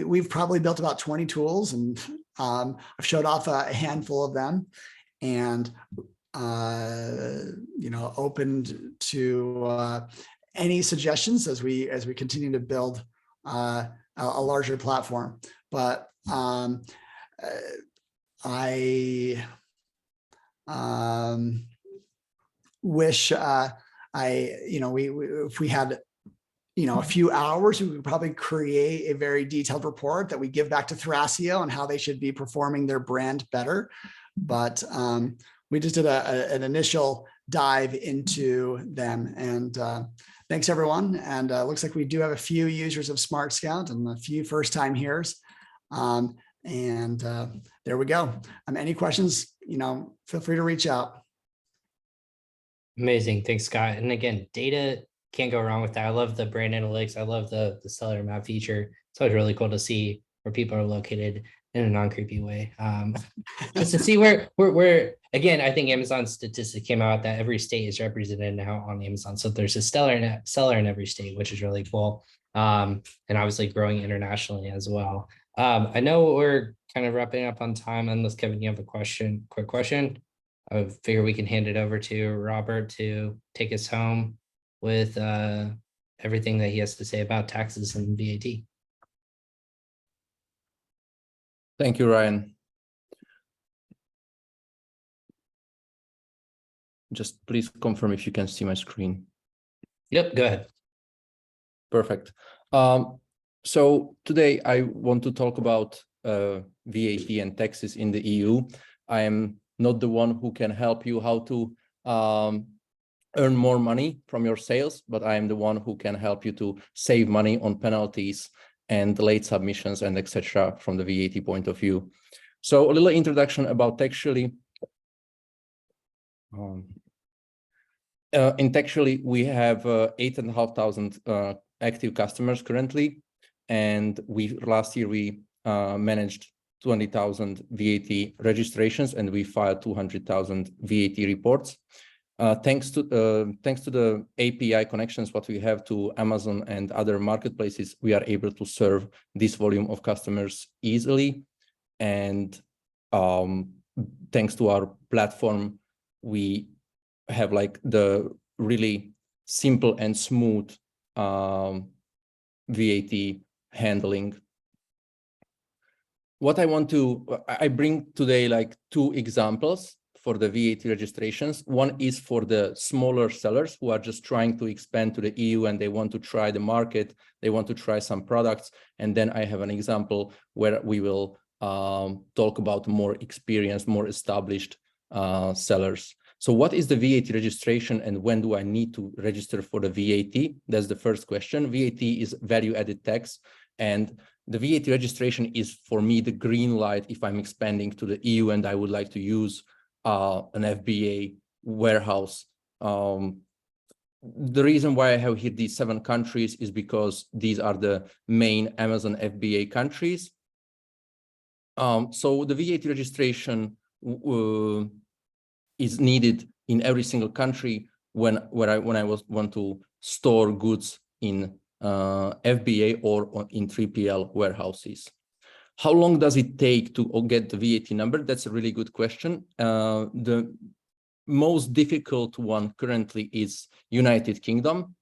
we've probably built about 20 tools, and I've showed off a handful of them, and opened to any suggestions as we continue to build a larger platform. But I wish if we had a few hours, we could probably create a very detailed report that we give back to Thrasio on how they should be performing their brand better. But we just did an initial dive into them, and thanks everyone. And looks like we do have a few users of SmartScout and a few first-time hearers. And there we go. Any questions, feel free to reach out. Amazing. Thanks, Scott. And again, data, can't go wrong with that. I love the brand analytics. I love the seller map feature. It's always really cool to see where people are located in a non-creepy way. Just to see where again, I think Amazon statistic came out that every state is represented now on Amazon. So there's a seller in every state, which is really cool. And obviously growing internationally as well. I know we're kind of wrapping up on time, unless Kevin, you have a quick question. I figure we can hand it over to Robert to take us home with everything that he has to say about taxes and VAT. Thank you, Ryan. Just please confirm if you can see my screen. Yep, go ahead. Perfect. So today I want to talk about VAT and taxes in the EU. I am not the one who can help you how to earn more money from your sales, but I am the one who can help you to save money on penalties and late submissions and etc. from the VAT point of view. So a little introduction about Taxually. In Taxually, we have 8,500 active customers currently, and last year we managed 20,000 VAT registrations, and we filed 200,000 VAT reports. Thanks to the API connections what we have to Amazon and other marketplaces, we are able to serve this volume of customers easily. And thanks to our platform, we have like the really simple and smooth VAT handling. What I bring today like two examples for the VAT registrations. One is for the smaller sellers who are just trying to expand to the EU and they want to try the market, they want to try some products. And then I have an example where we will talk about more experienced, more established sellers. So what is the VAT registration and when do I need to register for the VAT? That's the first question. VAT is value-added tax, and the VAT registration is for me the green light if I'm expanding to the EU and I would like to use an FBA warehouse. The reason why I have here these 7 countries is because these are the main Amazon FBA countries. So the VAT registration is needed in every single country when I want to store goods in FBA or in 3PL warehouses. How long does it take to get the VAT number? That's a really good question. The most difficult one currently is United Kingdom.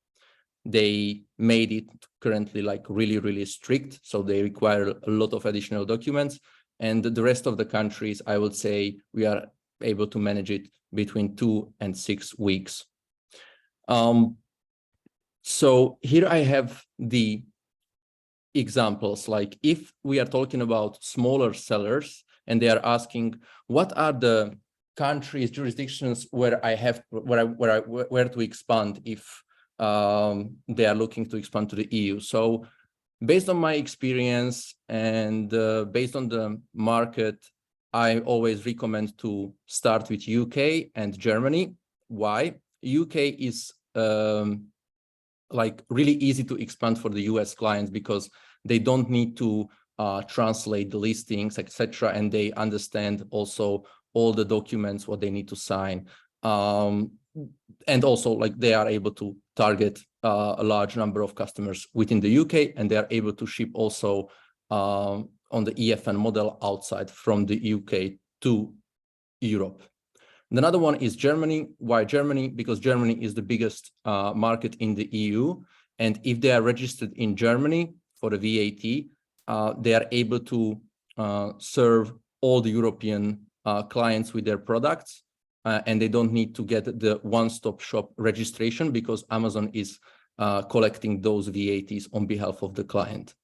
They made it currently like really, really strict. So they require a lot of additional documents. And the rest of the countries, I would say we are able to manage it between 2 and 6 weeks. So here I have the examples. Like if we are talking about smaller sellers and they are asking, what are the countries, jurisdictions where I have, where to expand if they are looking to expand to the EU. So based on my experience and based on the market, I always recommend to start with UK and Germany. Why? UK is like really easy to expand for the US clients because they don't need to translate the listings, etc. And they understand also all the documents, what they need to sign. And also like they are able to target a large number of customers within the UK, and they are able to ship also on the EFN model outside from the UK to Europe. And another one is Germany. Why Germany? Because Germany is the biggest market in the EU. And if they are registered in Germany for the VAT, they are able to serve all the European clients with their products. And they don't need to get the one-stop shop registration because Amazon is collecting those VATs on behalf of the client.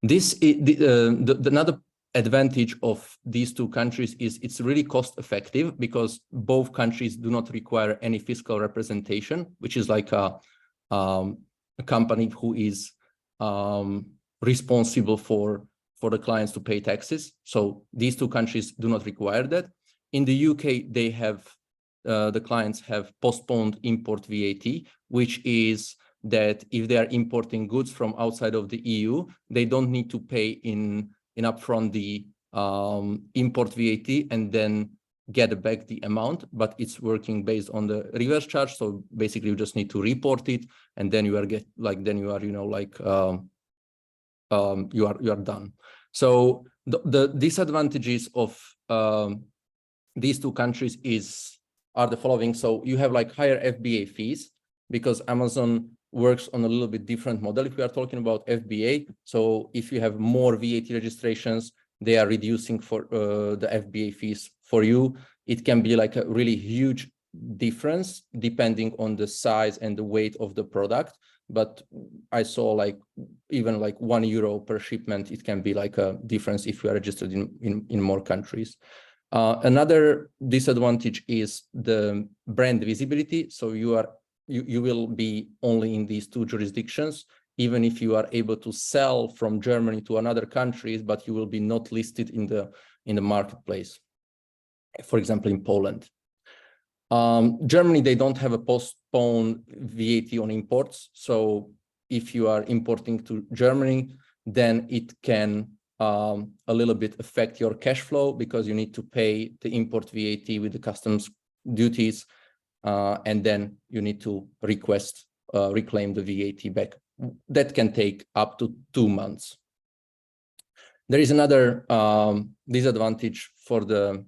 This is another advantage of these two countries is it's really cost effective because both countries do not require any fiscal representation, which is like a company who is responsible for the clients to pay taxes. So these two countries do not require that. In the UK, they have the clients have postponed import VAT, which is that if they are importing goods from outside of the EU, they don't need to pay in upfront the import VAT and then get back the amount, but it's working based on the reverse charge. So basically you just need to report it and then you are you are done. So the disadvantages of these two countries are the following. So you have like higher FBA fees because Amazon works on a little bit different model if we are talking about FBA. So if you have more VAT registrations, they are reducing for the FBA fees for you. It can be like a really huge difference depending on the size and the weight of the product. But I saw like even like €1 per shipment, it can be like a difference if you are registered in more countries. Another disadvantage is the brand visibility. So you will be only in these two jurisdictions, even if you are able to sell from Germany to another countries, but you will be not listed in the marketplace. For example, in Poland. Germany, they don't have a postponed VAT on imports. So if you are importing to Germany, then it can a little bit affect your cash flow because you need to pay the import VAT with the customs duties. And then you need to request, reclaim the VAT back. That can take up to 2 months. There is another disadvantage for the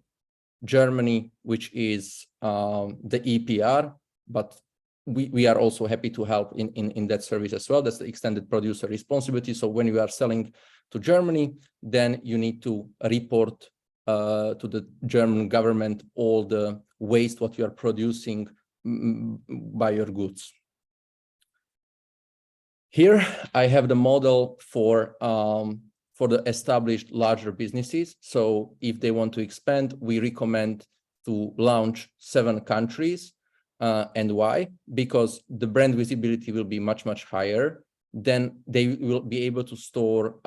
Germany, which is the EPR, but we are also happy to help in that service as well. That's the extended producer responsibility. So when you are selling to Germany, then you need to report to the German government all the waste what you are producing by your goods. Here I have the model for the established larger businesses. So if they want to expand, we recommend to launch 7 countries. And why? Because the brand visibility will be much, much higher. Then they will be able to store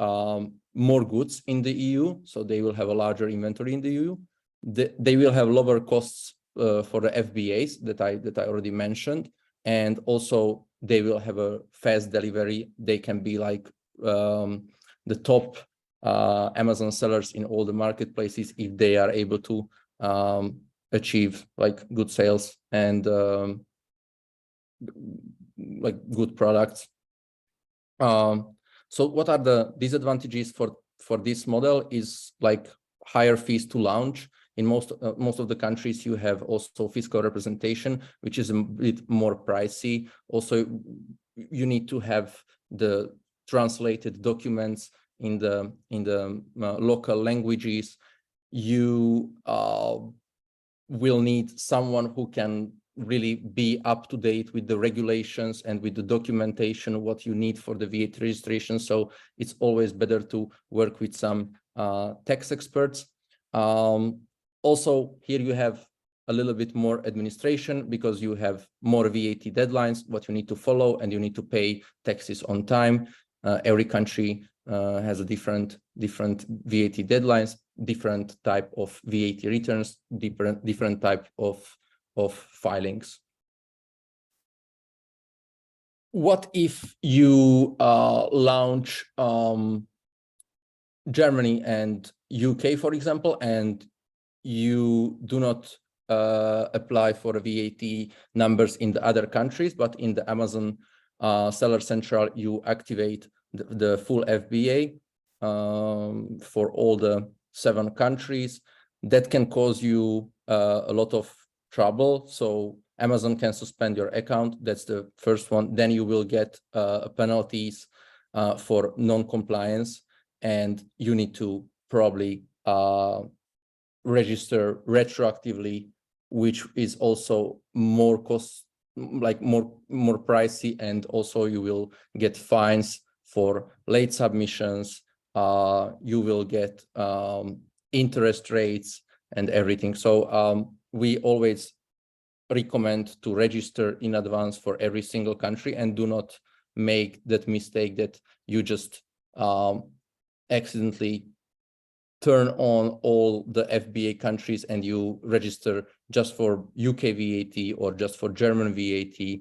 more goods in the EU. So they will have a larger inventory in the EU. They will have lower costs for the FBAs that I already mentioned. And also they will have a fast delivery. They can be like the top Amazon sellers in all the marketplaces if they are able to achieve like good sales and like good products. So what are the disadvantages for this model is like higher fees to launch. In most of the countries, you have also fiscal representation, which is a bit more pricey. Also, you need to have the translated documents in the local languages. You will need someone who can really be up to date with the regulations and with the documentation, what you need for the VAT registration. So it's always better to work with some tax experts. Also, here you have a little bit more administration because you have more VAT deadlines, what you need to follow, and you need to pay taxes on time. Every country has a different VAT deadlines, different type of VAT returns, different type of filings. What if you launch Germany and UK, for example, and you do not apply for VAT numbers in the other countries, but in the Amazon Seller Central, you activate the full FBA for all the 7 countries? That can cause you a lot of trouble. So Amazon can suspend your account. That's the first one. Then you will get penalties for non-compliance, and you need to probably register retroactively, which is also more cost, like more pricey, and also you will get fines for late submissions. You will get interest rates and everything. So we always recommend to register in advance for every single country, and do not make that mistake that you just accidentally turn on all the FBA countries and you register just for UK VAT or just for German VAT.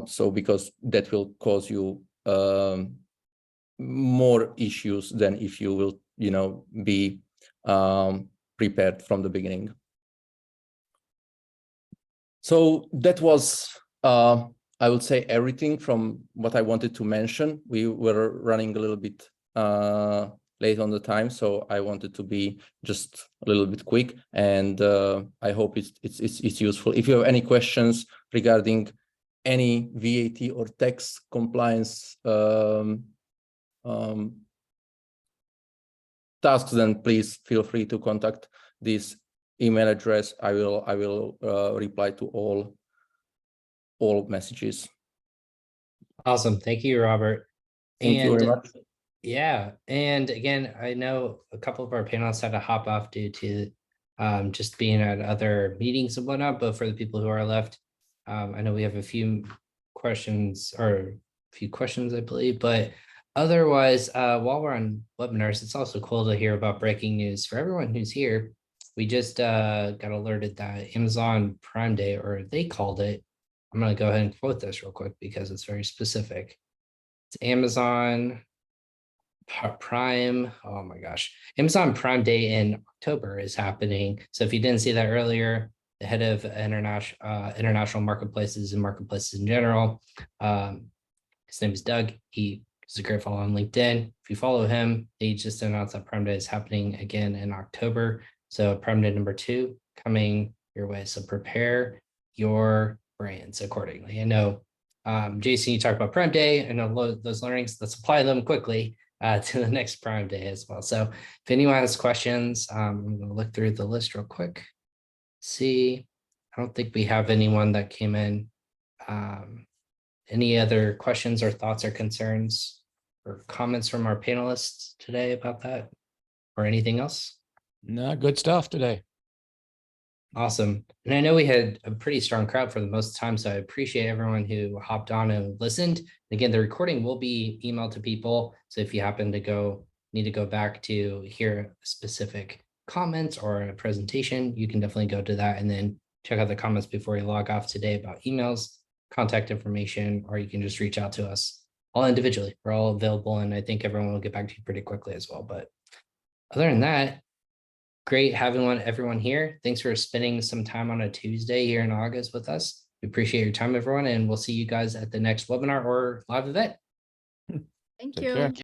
So because that will cause you more issues than if you will, be prepared from the beginning. So that was, I would say, everything from what I wanted to mention. We were running a little bit late on the time, so I wanted to be just a little bit quick, and I hope it's useful. If you have any questions regarding any VAT or tax compliance tasks, then please feel free to contact this email address. I will reply to all messages. Awesome. Thank you, Robert. Thank you very much. Yeah. And again, I know a couple of our panelists had to hop off due to just being at other meetings and whatnot, but for the people who are left, I know we have a few questions, I believe, but otherwise, while we're on webinars, it's also cool to hear about breaking news. For everyone who's here, we just got alerted that Amazon Prime Day, or they called it, I'm going to go ahead and quote this real quick because it's very specific. It's Amazon Prime. Oh my gosh. Amazon Prime Day in October is happening. So if you didn't see that earlier, the head of international marketplaces and marketplaces in general, his name is Doug. He is a great follow on LinkedIn. If you follow him, he just announced that Prime Day is happening again in October. So Prime Day number 2 coming your way. So prepare your brands accordingly. I know, Jason, you talked about Prime Day and those learnings. Let's apply them quickly to the next Prime Day as well. So if anyone has questions, I'm going to look through the list real quick. See, I don't think we have anyone that came in. Any other questions or thoughts or concerns or comments from our panelists today about that or anything else? No, good stuff today. Awesome. And I know we had a pretty strong crowd for the most time, so I appreciate everyone who hopped on and listened. Again, the recording will be emailed to people. So if you happen to need to go back to hear specific comments or a presentation, you can definitely go to that and then check out the comments before you log off today about emails, contact information, or you can just reach out to us all individually. We're all available, and I think everyone will get back to you pretty quickly as well. But other than that, great having everyone here. Thanks for spending some time on a Tuesday here in August with us. We appreciate your time, everyone, and we'll see you guys at the next webinar or live event. Thank Take you. care.